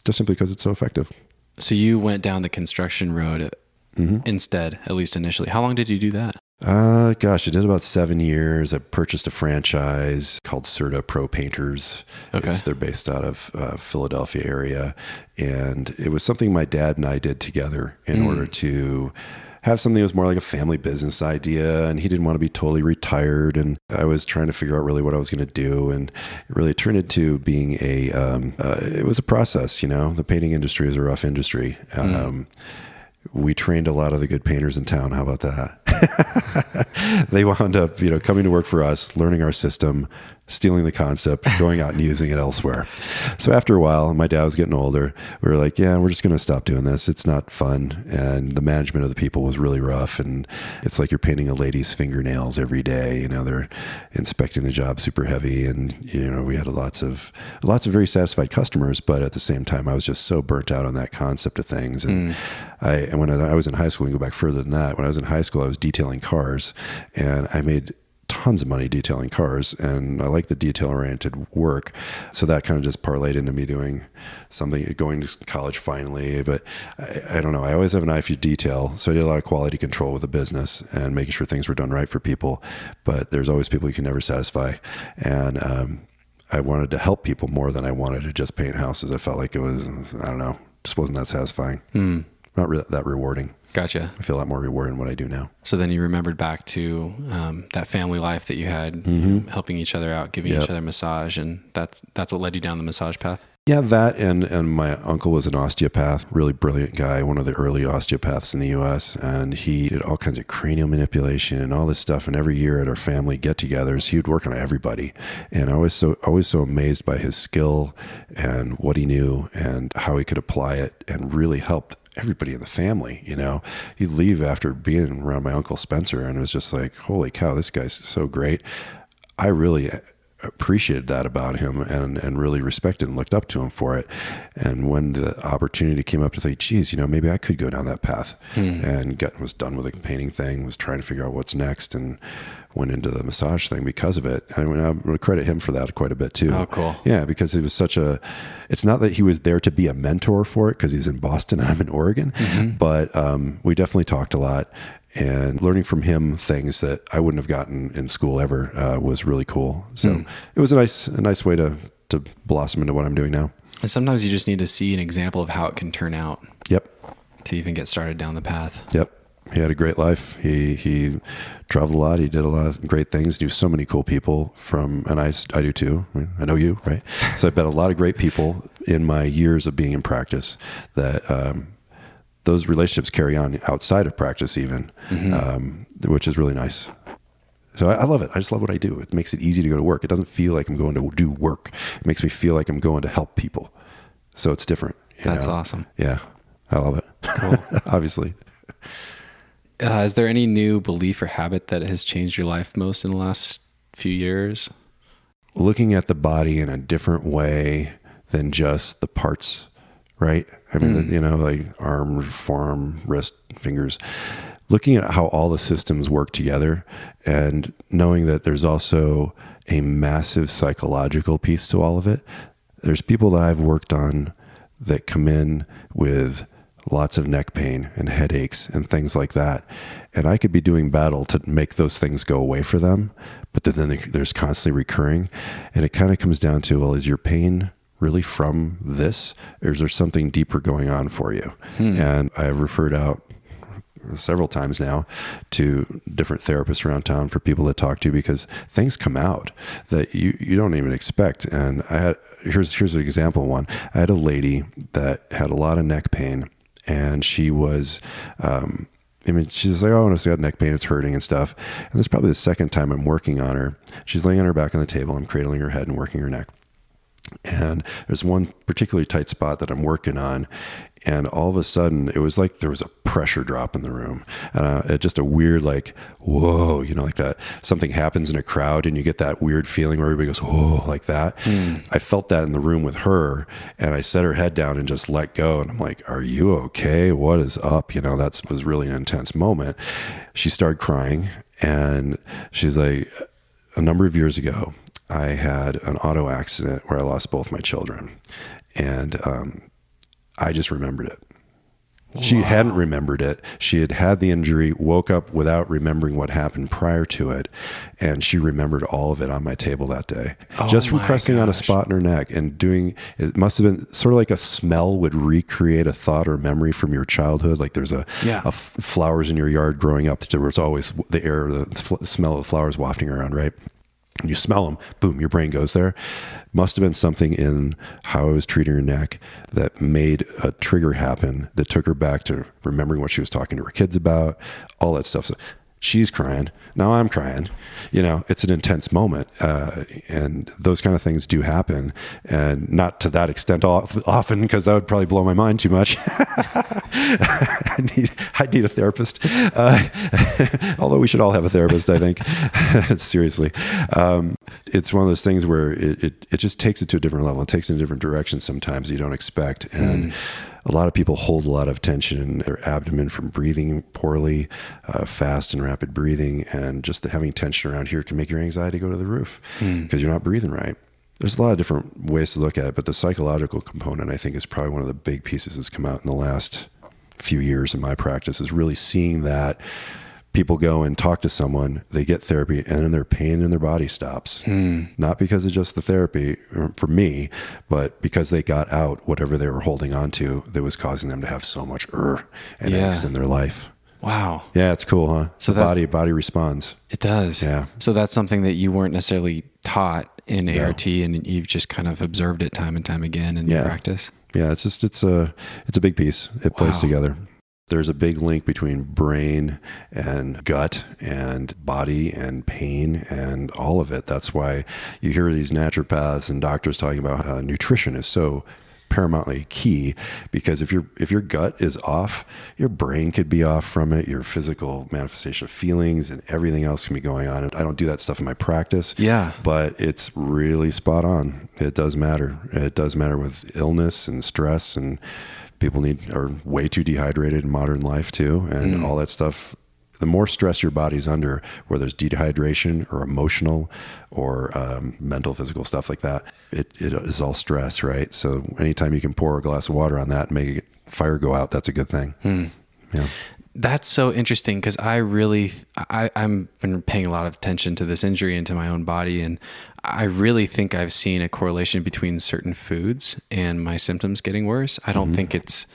just simply because it's so effective. So you went down the construction road instead, at least initially. How long did you do that? I did about 7 years. I purchased a franchise called Serta Pro Painters. Okay. They're based out of Philadelphia area. And it was something my dad and I did together in order to have something that was more like a family business idea, and he didn't want to be totally retired, and I was trying to figure out really what I was going to do, and it really turned into being it was a process. The painting industry is a rough industry. We trained a lot of the good painters in town. How about that? They wound up, coming to work for us, learning our system, stealing the concept, going out and using it elsewhere. So after a while, my dad was getting older. We were like, yeah, we're just going to stop doing this. It's not fun. And the management of the people was really rough. And it's like you're painting a lady's fingernails every day. They're inspecting the job super heavy. And, we had lots of very satisfied customers. But at the same time, I was just so burnt out on that concept of things. And when I was in high school, we can go back further than that. When I was in high school, I was detailing cars, and I made tons of money detailing cars, and I like the detail-oriented work. So that kind of just parlayed into me doing something, going to college finally. But I don't know. I always have an eye for detail. So I did a lot of quality control with the business and making sure things were done right for people. But there's always people you can never satisfy. And I wanted to help people more than I wanted to just paint houses. I felt like it was, I don't know, just wasn't that satisfying. Not that rewarding. Gotcha. I feel a lot more rewarded in what I do now. So then you remembered back to that family life that you had, helping each other out, giving each other massage, and that's what led you down the massage path? Yeah, that and my uncle was an osteopath, really brilliant guy, one of the early osteopaths in the U.S., and he did all kinds of cranial manipulation and all this stuff, and every year at our family get-togethers, he would work on everybody, and I was always so amazed by his skill and what he knew and how he could apply it and really helped everybody in the family. He'd leave after being around my Uncle Spencer, and it was just like, holy cow, this guy's so great. I really appreciated that about him and really respected and looked up to him for it. And when the opportunity came up to think, geez, maybe I could go down that path, and was done with the painting thing, was trying to figure out what's next, and went into the massage thing because of it. I mean, I'm going to credit him for that quite a bit too. Oh, cool. Yeah, because it was it's not that he was there to be a mentor for it because he's in Boston and I'm in Oregon, but we definitely talked a lot, and learning from him things that I wouldn't have gotten in school ever was really cool. So it was a nice way to to blossom into what I'm doing now. And sometimes you just need to see an example of how it can turn out. Yep. To even get started down the path. Yep. He had a great life. He traveled a lot. He did a lot of great things. Knew so many cool people and I do too. I know you, right? So I've met a lot of great people in my years of being in practice that, those relationships carry on outside of practice even, which is really nice. So I love it. I just love what I do. It makes it easy to go to work. It doesn't feel like I'm going to do work. It makes me feel like I'm going to help people. So it's different. That's awesome. Yeah. I love it. Cool. Obviously. Is there any new belief or habit that has changed your life most in the last few years? Looking at the body in a different way than just the parts, right? I mean, like arm, forearm, wrist, fingers. Looking at how all the systems work together and knowing that there's also a massive psychological piece to all of it. There's people that I've worked on that come in with lots of neck pain and headaches and things like that. And I could be doing battle to make those things go away for them, but then there's constantly recurring. And it kind of comes down to, well, is your pain really from this, or is there something deeper going on for you? And I've referred out several times now to different therapists around town for people to talk to, because things come out that you don't even expect. And here's an example one. I had a lady that had a lot of neck pain, and she was, she's like, oh, I got neck pain, it's hurting and stuff. And this is probably the second time I'm working on her. She's laying on her back on the table. I'm cradling her head and working her neck. And there's one particularly tight spot that I'm working on. And all of a sudden, it was like there was a pressure drop in the room. And just a weird, like, whoa, like that. Something happens in a crowd and you get that weird feeling where everybody goes, whoa, like that. I felt that in the room with her. And I set her head down and just let go. And I'm like, are you okay? What is up? That was really an intense moment. She started crying. And she's like, a number of years ago, I had an auto accident where I lost both my children. And I just remembered it. Wow. She hadn't remembered it. She had had the injury, woke up without remembering what happened prior to it. And she remembered all of it on my table that day. Just from pressing on a spot in her neck and it must have been sort of like a smell would recreate a thought or memory from your childhood. Like there's flowers in your yard growing up where it's always the air, the smell of the flowers wafting around, right? And you smell them, boom, your brain goes there. Must have been something in how I was treating her neck that made a trigger happen that took her back to remembering what she was talking to her kids about, all that stuff. So she's crying. Now I'm crying. It's an intense moment. And those kind of things do happen. And not to that extent often, because that would probably blow my mind too much. I need a therapist. Although we should all have a therapist, I think. Seriously. It's one of those things where it just takes it to a different level. It takes it in a different direction sometimes you don't expect. And a lot of people hold a lot of tension in their abdomen from breathing poorly, fast and rapid breathing, and just having tension around here can make your anxiety go to the roof because you're not breathing right. There's a lot of different ways to look at it, but the psychological component, I think, is probably one of the big pieces that's come out in the last few years in my practice, is really seeing that people go and talk to someone, they get therapy, and then their pain in their body stops. Not because of just the therapy for me, but because they got out whatever they were holding on to that was causing them to have so much and angst in their life. Wow. Yeah, it's cool, huh? So the body responds. It does. Yeah. So that's something that you weren't necessarily taught in ART, and you've just kind of observed it time and time again in your practice. Yeah, it's a big piece. It plays together. There's a big link between brain and gut and body and pain and all of it. That's why you hear these naturopaths and doctors talking about how nutrition is so paramountly key, because if your gut is off, your brain could be off from it, your physical manifestation of feelings and everything else can be going on. And I don't do that stuff in my practice, but it's really spot on. It does matter. It does matter with illness and stress, and people are way too dehydrated in modern life too, and all that stuff. The more stress your body's under, whether it's dehydration or emotional or mental, physical stuff like that, it is all stress, right? So anytime you can pour a glass of water on that and make a fire go out, that's a good thing. Yeah. That's so interesting because I'm been paying a lot of attention to this injury and to my own body, and I really think I've seen a correlation between certain foods and my symptoms getting worse. I don't think it's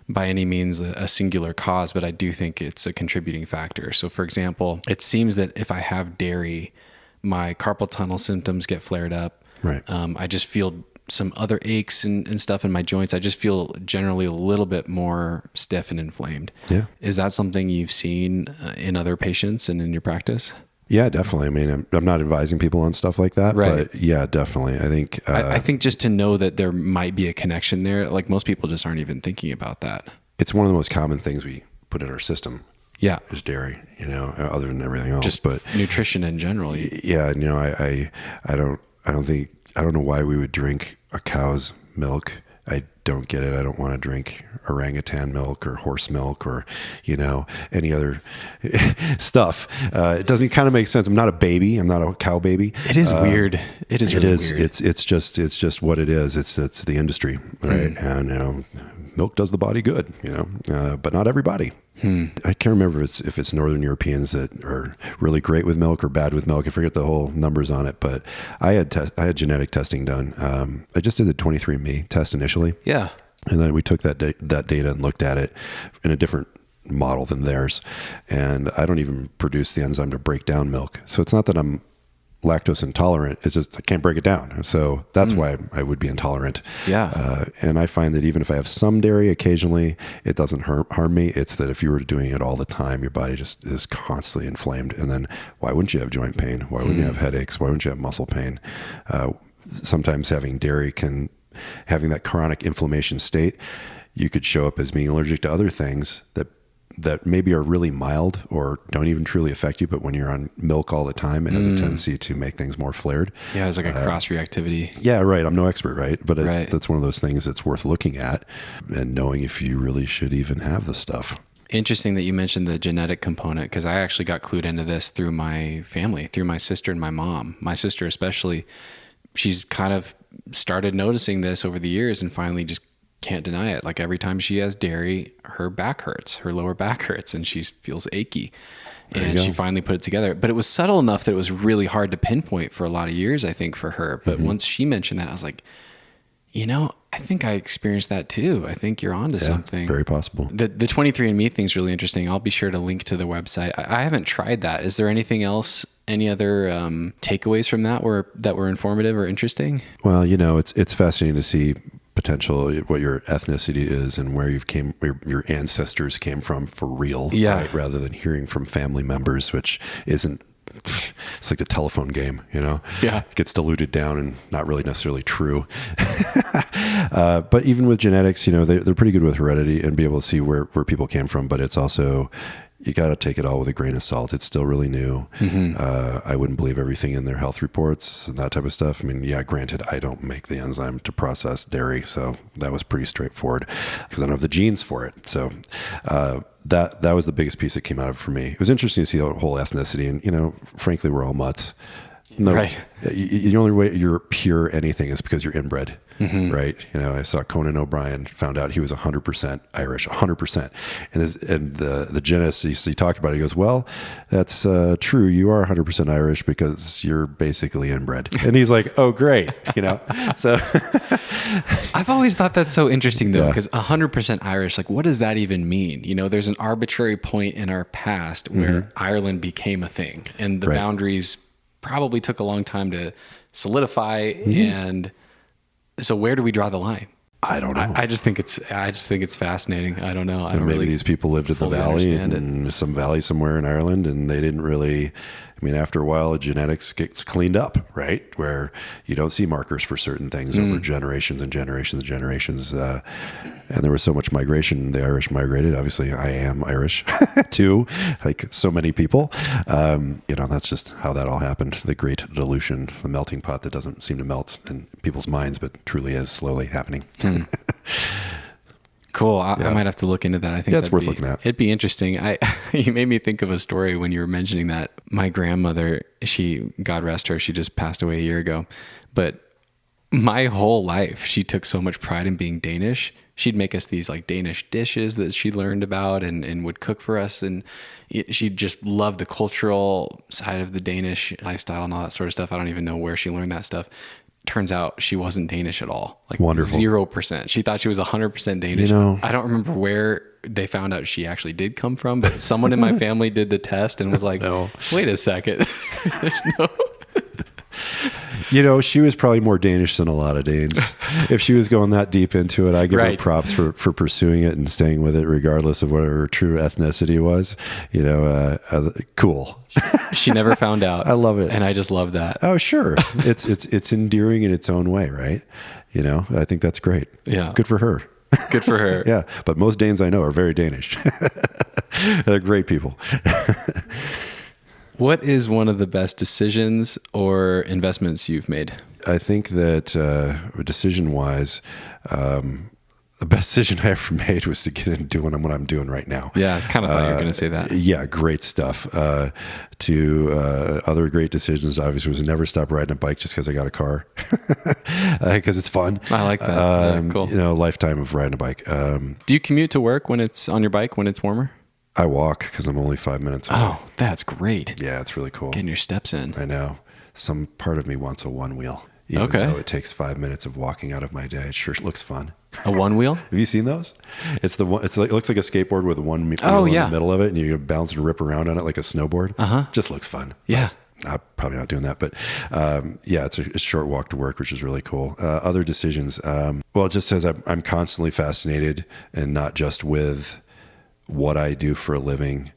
by any means a singular cause, but I do think it's a contributing factor. So for example, it seems that if I have dairy, my carpal tunnel symptoms get flared up. Right. I just feel some other aches and stuff in my joints. I just feel generally a little bit more stiff and inflamed. Yeah. Is that something you've seen in other patients and in your practice? Yeah, definitely. I mean, I'm not advising people on stuff like that, right. But yeah, definitely. I think, I think just to know that there might be a connection there, like most people just aren't even thinking about that. It's one of the most common things we put in our system. Yeah. Is dairy, other than everything else. Just but nutrition in general. Yeah. I don't know why we would drink a cow's milk. I don't get it. I don't want to drink orangutan milk or horse milk or, any other stuff. It doesn't kind of make sense. I'm not a baby. I'm not a cow baby. It is weird. It is really weird. It's just what it is. It's the industry, right? And, milk does the body good, but not everybody. I can't remember if it's Northern Europeans that are really great with milk or bad with milk. I forget the whole numbers on it, but I had genetic testing done. I just did the 23andMe test initially. Yeah. And then we took that data and looked at it in a different model than theirs. And I don't even produce the enzyme to break down milk. So it's not that I'm lactose intolerant. It's just I can't break it down. So that's why I would be intolerant. Yeah. And I find that even if I have some dairy occasionally, it doesn't harm me. It's that if you were doing it all the time, your body just is constantly inflamed. And then why wouldn't you have joint pain? Why wouldn't you have headaches? Why wouldn't you have muscle pain? Sometimes having dairy having that chronic inflammation state, you could show up as being allergic to other things that maybe are really mild or don't even truly affect you, but when you're on milk all the time, it has a tendency to make things more flared. Yeah, it's like a cross-reactivity. Yeah, right. I'm no expert, right? But that's one of those things that's worth looking at and knowing if you really should even have the stuff. Interesting that you mentioned the genetic component, because I actually got clued into this through my family, through my sister and my mom. My sister especially, she's kind of started noticing this over the years and finally just can't deny it. Like every time she has dairy, her back hurts, her lower back hurts, and she feels achy. And she finally put it together. But it was subtle enough that it was really hard to pinpoint for a lot of years, I think, for her. But once she mentioned that, I was like, I think I experienced that too. I think you're onto something. Very possible. The 23andMe thing's really interesting. I'll be sure to link to the website. I haven't tried that. Is there anything else, any other takeaways from that were informative or interesting? Well, it's fascinating to see potential, what your ethnicity is and where your ancestors came from for real, right? Rather than hearing from family members, which isn't, it's like the telephone game, it gets diluted down and not really necessarily true. But even with genetics, they're pretty good with heredity and be able to see where people came from, but it's also, you got to take it all with a grain of salt. It's still really new. I wouldn't believe everything in their health reports and that type of stuff. I mean, granted, I don't make the enzyme to process dairy, so that was pretty straightforward because I don't have the genes for it. So that was the biggest piece that came out of it for me. It was interesting to see the whole ethnicity, and frankly, we're all mutts. No, right. The only way you're pure anything is because you're inbred, right? I saw Conan O'Brien found out he was 100% Irish, 100%. And the genesis he talked about, he goes, well, that's true. You are 100% Irish because you're basically inbred. And he's like, oh, great. So I've always thought that's so interesting though, because 100% Irish, like what does that even mean? There's an arbitrary point in our past where Ireland became a thing and the boundaries probably took a long time to solidify. And so where do we draw the line? I don't know. I just think it's fascinating. I don't know. I don't maybe really these people lived at the valley in some valley somewhere in Ireland, and they didn't really, after a while, genetics gets cleaned up, right? Where you don't see markers for certain things over generations and generations and generations. And there was so much migration. The Irish migrated. Obviously, I am Irish too, like so many people. That's just how that all happened. The great dilution, the melting pot that doesn't seem to melt in people's minds, but truly is slowly happening. Cool. I might have to look into that. I think it's worth looking at. It'd be interesting. You made me think of a story when you were mentioning that. My grandmother, God rest her, she just passed away a year ago. But my whole life, she took so much pride in being Danish. she'd make us these like Danish dishes that she learned about and would cook for us. And she just loved the cultural side of the Danish lifestyle and all that sort of stuff. I don't even know where she learned that stuff. Turns out she wasn't Danish at all. Like Wonderful. 0%. She thought she was 100% Danish. I don't remember where they found out she actually did come from, but someone in my family did the test and was like, wait a second. There's no... She was probably more Danish than a lot of Danes. If she was going that deep into it, I give her props for pursuing it and staying with it, regardless of what her true ethnicity was. Cool. She never found out. I love it. And I just love that. Oh, sure. It's endearing in its own way, right? I think that's great. Yeah. Good for her. Good for her. Yeah. But most Danes I know are very Danish. They're great people. What is one of the best decisions or investments you've made? I think that decision-wise, the best decision I ever made was to get into doing what I'm doing right now. Yeah, kind of thought you were going to say that. Yeah, great stuff. Other great decisions, obviously, was never stop riding a bike just because I got a car, because it's fun. I like that. Cool. Lifetime of riding a bike. Do you commute to work when it's on your bike when it's warmer? I walk because I'm only 5 minutes away. Oh, that's great. Yeah, it's really cool. Getting your steps in. I know. Some part of me wants a one wheel. Even though it takes 5 minutes of walking out of my day. It sure looks fun. A one wheel? Have you seen those? It's the one. It looks like a skateboard with one wheel in the middle of it, and you bounce and rip around on it like a snowboard. Just looks fun. Yeah. I'm probably not doing that, but it's a short walk to work, which is really cool. Other decisions. It just says I'm constantly fascinated, and not just with what I do for a living,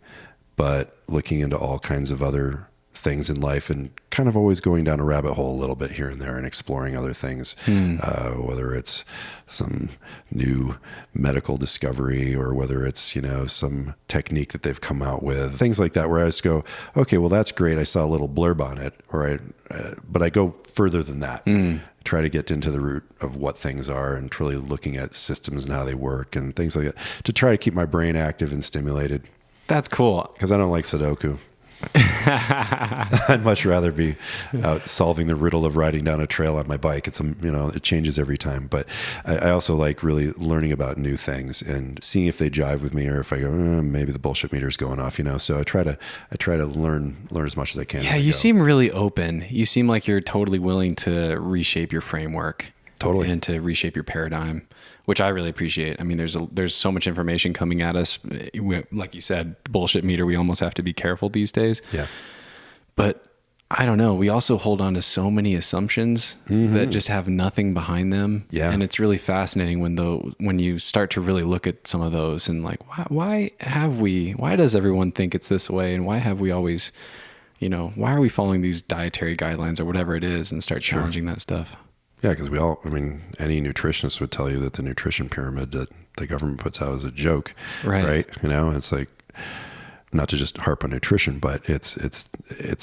but looking into all kinds of other things in life and kind of always going down a rabbit hole a little bit here and there and exploring other things, whether it's some new medical discovery or whether it's, some technique that they've come out with, things like that, where I just go, okay, well, that's great. I saw a little blurb on it, but I go further than that. Try to get into the root of what things are and truly looking at systems and how they work and things like that to try to keep my brain active and stimulated. That's cool. Because I don't like Sudoku. I'd much rather be out solving the riddle of riding down a trail on my bike. It's it changes every time, but I also like really learning about new things and seeing if they jive with me or if I go, maybe the bullshit meter's going off, So I try to learn as much as I can. Yeah, you seem really open. You seem like you're totally willing to reshape your framework. Totally. And to reshape your paradigm, which I really appreciate. I mean, there's so much information coming at us. Like you said, bullshit meter, we almost have to be careful these days. Yeah. But I don't know. We also hold on to so many assumptions that just have nothing behind them. Yeah. And it's really fascinating when you start to really look at some of those and like, why does everyone think it's this way? And why have we always, why are we following these dietary guidelines or whatever it is and start challenging that stuff? Yeah, because any nutritionist would tell you that the nutrition pyramid that the government puts out is a joke, right? It's like, not to just harp on nutrition, but it's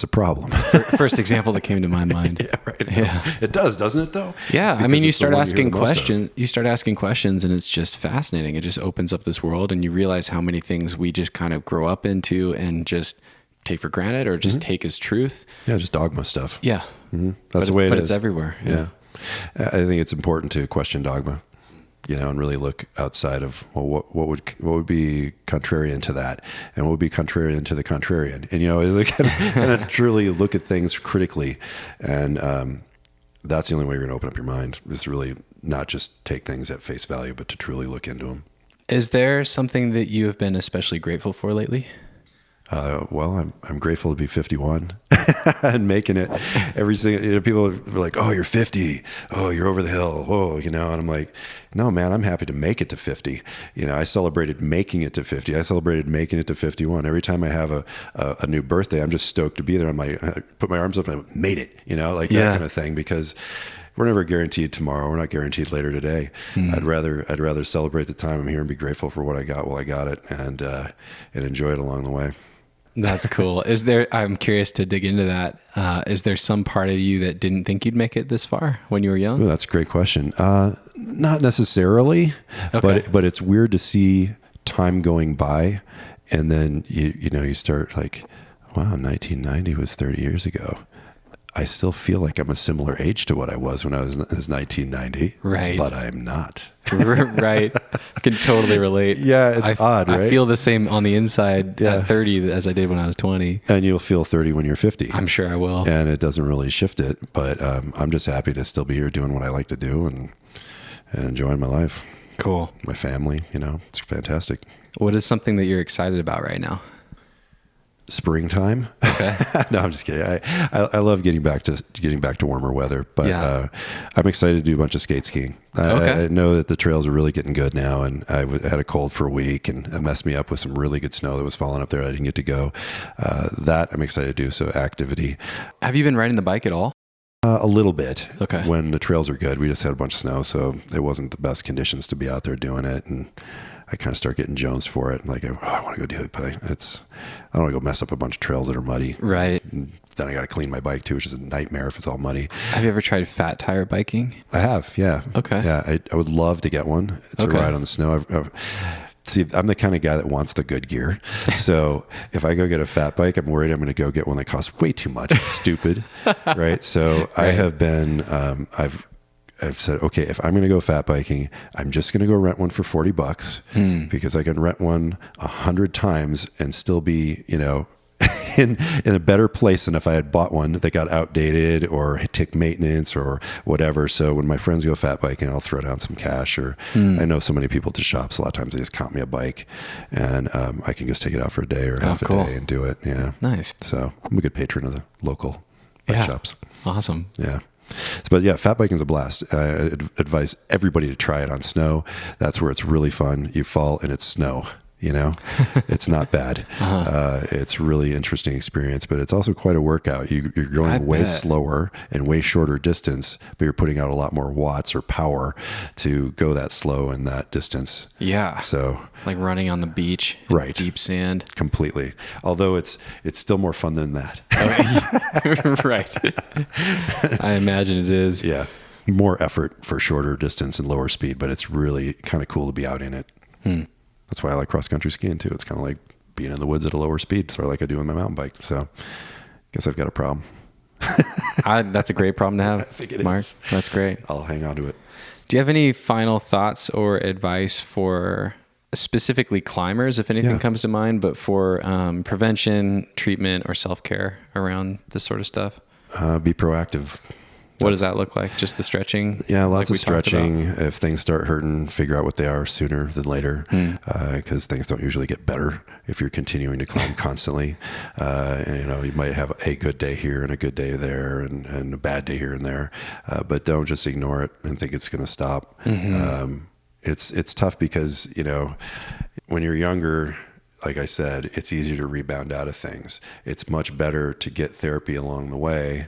a problem. First example that came to my mind. Yeah, right. Yeah. It does, doesn't it though? Yeah. Because you start asking questions. You start asking questions, and it's just fascinating. It just opens up this world, and you realize how many things we just kind of grow up into and just take for granted or just take as truth. Yeah, just dogma stuff. Yeah. That's the way it is. But it's everywhere. Yeah. I think it's important to question dogma, and really look outside of what would be contrarian to that, and what would be contrarian to the contrarian, and truly look at things critically, and that's the only way you're going to open up your mind. Is really not just take things at face value, but to truly look into them. Is there something that you have been especially grateful for lately? Well, I'm grateful to be 51 and making it every single, people are like, oh, you're 50. Oh, you're over the hill. Oh, and I'm like, no, man, I'm happy to make it to 50. I celebrated making it to 50. I celebrated making it to 51. Every time I have a new birthday, I'm just stoked to be there. I put my arms up and I made it, that kind of thing, because we're never guaranteed tomorrow. We're not guaranteed later today. I'd rather celebrate the time I'm here and be grateful for what I got while I got it, and enjoy it along the way. That's cool. I'm curious to dig into that. Is there some part of you that didn't think you'd make it this far when you were young? Ooh, that's a great question. Not necessarily, but it's weird to see time going by, and then you start like, wow, 1990 was 30 years ago. I still feel like I'm a similar age to what I was when I was 1990. Right. But I'm not. Right. I can totally relate. Yeah, it's odd, right? I feel the same on the inside at 30 as I did when I was 20. And you'll feel 30 when you're 50. I'm sure I will. And it doesn't really shift it. But I'm just happy to still be here doing what I like to do and enjoying my life. Cool. My family, it's fantastic. What is something that you're excited about right now? Springtime. Okay. No, I'm just kidding. I love getting back to warmer weather, but I'm excited to do a bunch of skate skiing. I know that the trails are really getting good now, and I had a cold for a week, and it messed me up with some really good snow that was falling up there. I didn't get to go. That I'm excited to do. So activity. Have you been riding the bike at all? A little bit. Okay. When the trails are good, we just had a bunch of snow, so it wasn't the best conditions to be out there doing it, and I kind of start getting Jones for it. Like, I want to go do it, but I don't want to go mess up a bunch of trails that are muddy. Right. And then I got to clean my bike too, which is a nightmare if it's all muddy. Have you ever tried fat tire biking? I have, yeah. Okay. Yeah, I would love to get one to ride on the snow. See, I'm the kind of guy that wants the good gear. So if I go get a fat bike, I'm worried I'm going to go get one that costs way too much. It's stupid, right? So right. I have been, I've said, okay, if I'm going to go fat biking, I'm just going to go rent one for $40 because I can rent one 100 times and still be, in a better place than if I had bought one that got outdated or took maintenance or whatever. So when my friends go fat biking, I'll throw down some cash, or I know so many people at the shops. A lot of times they just comp me a bike, and I can just take it out for a day or half a day and do it. Yeah. Nice. So I'm a good patron of the local bike shops. Awesome. Yeah. But yeah, fat biking is a blast. I advise everybody to try it on snow. That's where it's really fun. You fall and it's snow, it's not bad. It's really interesting experience, but it's also quite a workout. You're going way slower and way shorter distance, but you're putting out a lot more watts or power to go that slow and that distance. Yeah. So like running on the beach, right? Deep sand. Completely. Although it's still more fun than that. Right. I imagine it is. Yeah. More effort for shorter distance and lower speed, but it's really kind of cool to be out in it. That's why I like cross country skiing too. It's kind of like being in the woods at a lower speed, sort of like I do on my mountain bike. So I guess I've got a problem. That's a great problem to have. I think it Mark. is. That's great. I'll hang on to it. Do you have any final thoughts or advice for specifically climbers, if anything comes to mind, but for prevention, treatment, or self-care around this sort of stuff? Be proactive. What does that look like? Just the stretching? Yeah, lots of stretching. If things start hurting, figure out what they are sooner than later, because things don't usually get better if you're continuing to climb constantly. You might have a good day here and a good day there and a bad day here and there, but don't just ignore it and think it's going to stop. It's tough because, when you're younger, like I said, it's easier to rebound out of things. It's much better to get therapy along the way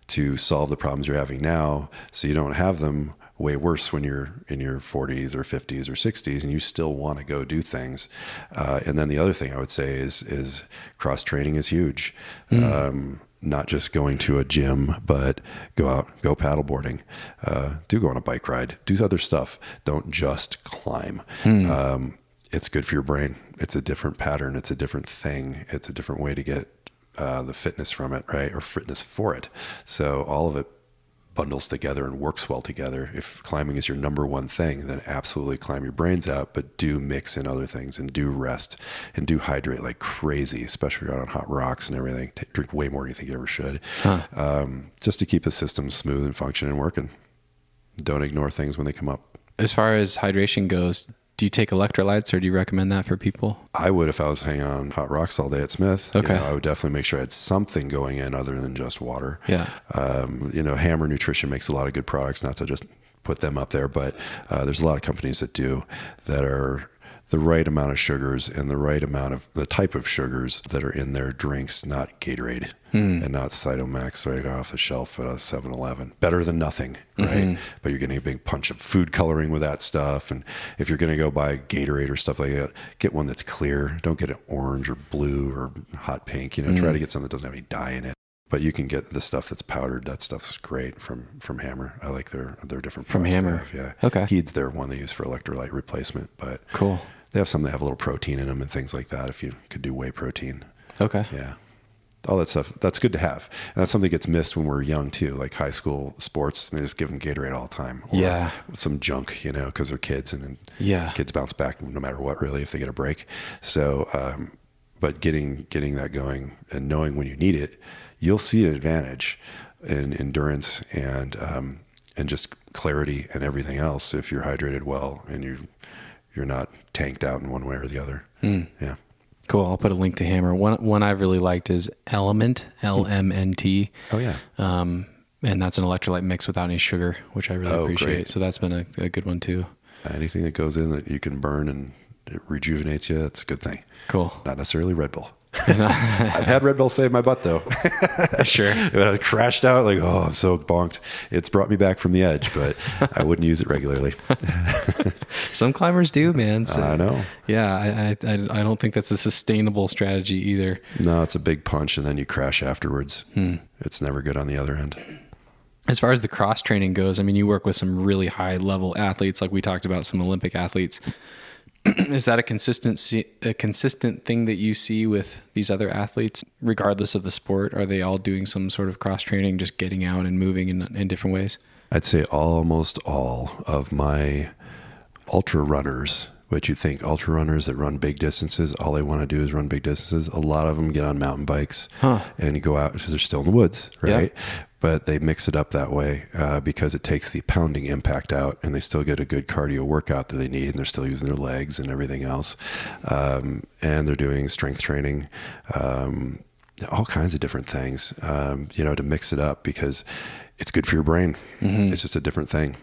to solve the problems you're having now, so you don't have them way worse when you're in your 40s or 50s or 60s and you still want to go do things. And then the other thing I would say is cross training is huge. Not just going to a gym, but go out, go paddleboarding, do go on a bike ride, do other stuff. Don't just climb. It's good for your brain. It's a different pattern. It's a different thing. It's a different way to get the fitness from it, right? Or fitness for it. So all of it bundles together and works well together. If climbing is your number one thing, then absolutely climb your brains out, but do mix in other things and do rest and do hydrate like crazy, especially if you're out on hot rocks and everything. Drink way more than you think you ever should. Just to keep the system smooth and functioning and working. Don't ignore things when they come up. As far as hydration goes, do you take electrolytes, or do you recommend that for people? I would if I was hanging on hot rocks all day at Smith. Okay. I would definitely make sure I had something going in other than just water. Yeah. Hammer Nutrition makes a lot of good products, not to just put them up there, but there's a lot of companies that do that are the right amount of sugars and the right amount of the type of sugars that are in their drinks, not Gatorade and not Cytomax right off the shelf at a 7-Eleven. Better than nothing, right? But you're getting a big punch of food coloring with that stuff. And if you're going to go buy Gatorade or stuff like that, get one that's clear. Don't get an orange or blue or hot pink. Try to get something that doesn't have any dye in it. But you can get the stuff that's powdered. That stuff's great from Hammer. I like their different from Hammer. Yeah. Okay. Heed's their one they use for electrolyte replacement. But cool. They have some that have a little protein in them and things like that. If you could do whey protein. Okay. Yeah. all that stuff. That's good to have. And that's something that gets missed when we're young too, like high school sports. They just give them Gatorade all the time. Or some junk, because they're kids, and kids bounce back no matter what, really, if they get a break. So, but getting that going and knowing when you need it, you'll see an advantage in endurance and just clarity and everything else if you're hydrated well and you're not tanked out in one way or the other. Yeah. Cool. I'll put a link to Hammer. One I've really liked is Element, LMNT. Oh yeah. And that's an electrolyte mix without any sugar, which I really appreciate. Great. So that's been a good one too. Anything that goes in that you can burn and it rejuvenates you, it's a good thing. Cool. Not necessarily Red Bull. I've had Red Bull save my butt though. Sure. When I crashed out, like, oh, I'm so bonked. It's brought me back from the edge, but I wouldn't use it regularly. Some climbers do, man. So, I know. Yeah, I don't think that's a sustainable strategy either. No, it's a big punch and then you crash afterwards. It's never good on the other end. As far as the cross training goes, I mean, you work with some really high level athletes, like we talked about, some Olympic athletes. Is that a consistent thing that you see with these other athletes, regardless of the sport? Are they all doing some sort of cross training, just getting out and moving in different ways? I'd say almost all of my ultra runners, what you think ultra runners that run big distances, all they want to do is run big distances. A lot of them get on mountain bikes and you go out because they're still in the woods, right? Yeah. But they mix it up that way because it takes the pounding impact out and they still get a good cardio workout that they need, and they're still using their legs and everything else. And they're doing strength training, all kinds of different things, to mix it up because it's good for your brain. It's just a different thing.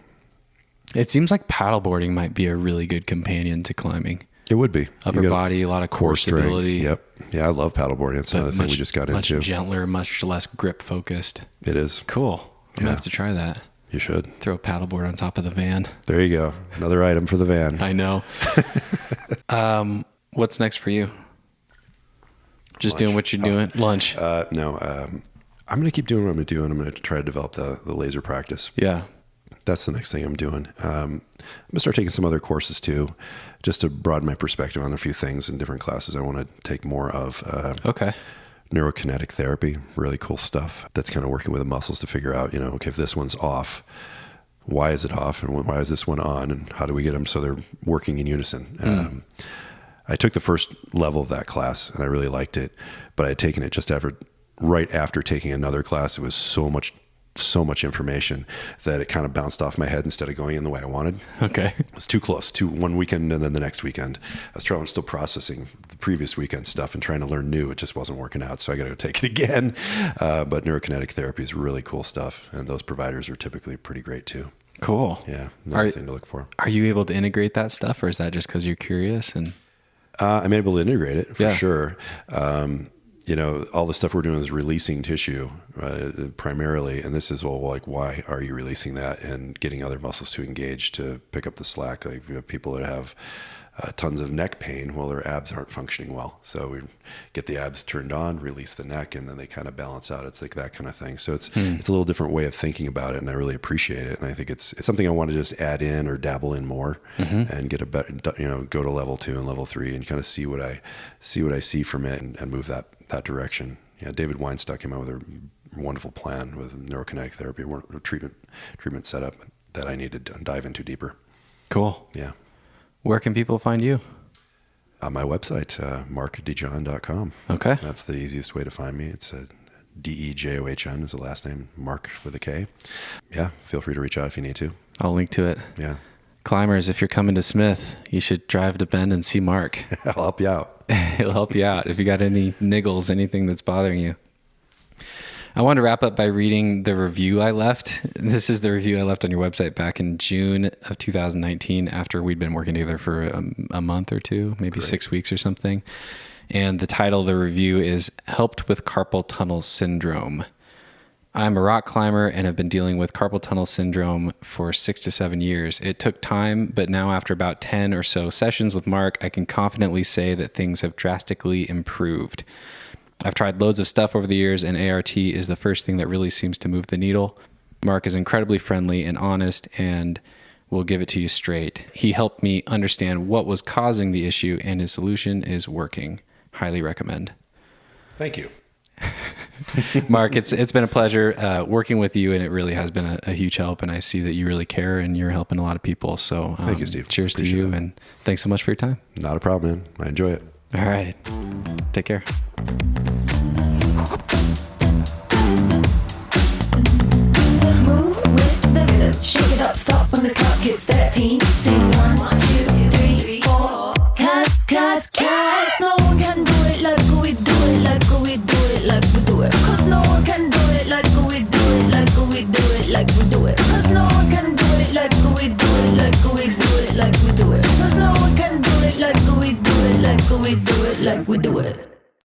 It seems like paddleboarding might be a really good companion to climbing. It would be. Upper body, a lot of core stability. Yep. Yeah, I love paddleboarding. That's another thing we just got into. Much gentler, much less grip focused. It is. Cool. I'm going to have to try that. You should. Throw a paddleboard on top of the van. There you go. Another item for the van. I know. What's next for you? Just doing what you're doing? Lunch? No. I'm going to keep doing what I'm going to do, and I'm going to try to develop the laser practice. Yeah. That's the next thing I'm doing. I'm going to start taking some other courses too, just to broaden my perspective on a few things in different classes. I want to take more of neurokinetic therapy, really cool stuff. That's kind of working with the muscles to figure out, okay, if this one's off, why is it off, and why is this one on, and how do we get them so they're working in unison? I took the first level of that class and I really liked it, but I had taken it right after taking another class. It was so much information that it kind of bounced off my head instead of going in the way I wanted. Okay. It was too close to one weekend and then the next weekend. I was still processing the previous weekend stuff and trying to learn new. It just wasn't working out. So I got to go take it again. But neurokinetic therapy is really cool stuff. And those providers are typically pretty great too. Cool. Yeah. Another thing to look for. Are you able to integrate that stuff, or is that just because you're curious? And I'm able to integrate it for sure. All the stuff we're doing is releasing tissue primarily. And this is, why are you releasing that and getting other muscles to engage to pick up the slack? Like we have people that have tons of neck pain. Well, their abs aren't functioning well. So we get the abs turned on, release the neck, and then they kind of balance out. It's like that kind of thing. So it's a little different way of thinking about it. And I really appreciate it. And I think it's something I want to just add in or dabble in more and get a better, go to level 2 and level 3 and kind of see what I see from it and move that direction. Yeah, David Weinstock came out with a wonderful plan with neurokinetic therapy, a treatment setup that I need to dive into deeper. Cool. Yeah. Where can people find you? On my website, markdejohn.com. Okay. That's the easiest way to find me. It's DeJohn is the last name, Mark with a K. Yeah, feel free to reach out if you need to. I'll link to it. Yeah. Climbers, if you're coming to Smith, you should drive to Bend and see Mark. I'll help you out. He'll help you out if you got any niggles, anything that's bothering you. I want to wrap up by reading the review I left. This is the review I left on your website back in June of 2019 after we'd been working together for a month or two, maybe 6 weeks or something. And the title of the review is Helped with Carpal Tunnel Syndrome. I'm a rock climber and have been dealing with carpal tunnel syndrome for 6 to 7 years. It took time, but now after about 10 or so sessions with Mark, I can confidently say that things have drastically improved. I've tried loads of stuff over the years, and ART is the first thing that really seems to move the needle. Mark is incredibly friendly and honest and will give it to you straight. He helped me understand what was causing the issue, and his solution is working. Highly recommend. Thank you. Mark, it's been a pleasure working with you, and it really has been a huge help. And I see that you really care, and you're helping a lot of people. So thank you, Steve. Cheers Appreciate to you, that. and thanks so much for your time. Not a problem, man. I enjoy it. All right, take care. Move with the rhythm. Shake it up, stop when the clock hits 13. Sing 1, 2, 3, 4. Cause no one can do it like we do it, like we do it, like we do it. Cause no one can do it like we do it, like we do it, like we do it. Cause no one can do it like we do it, like we do it, like we do it. Cause no one can do it like we do it, like we do it, like we do it.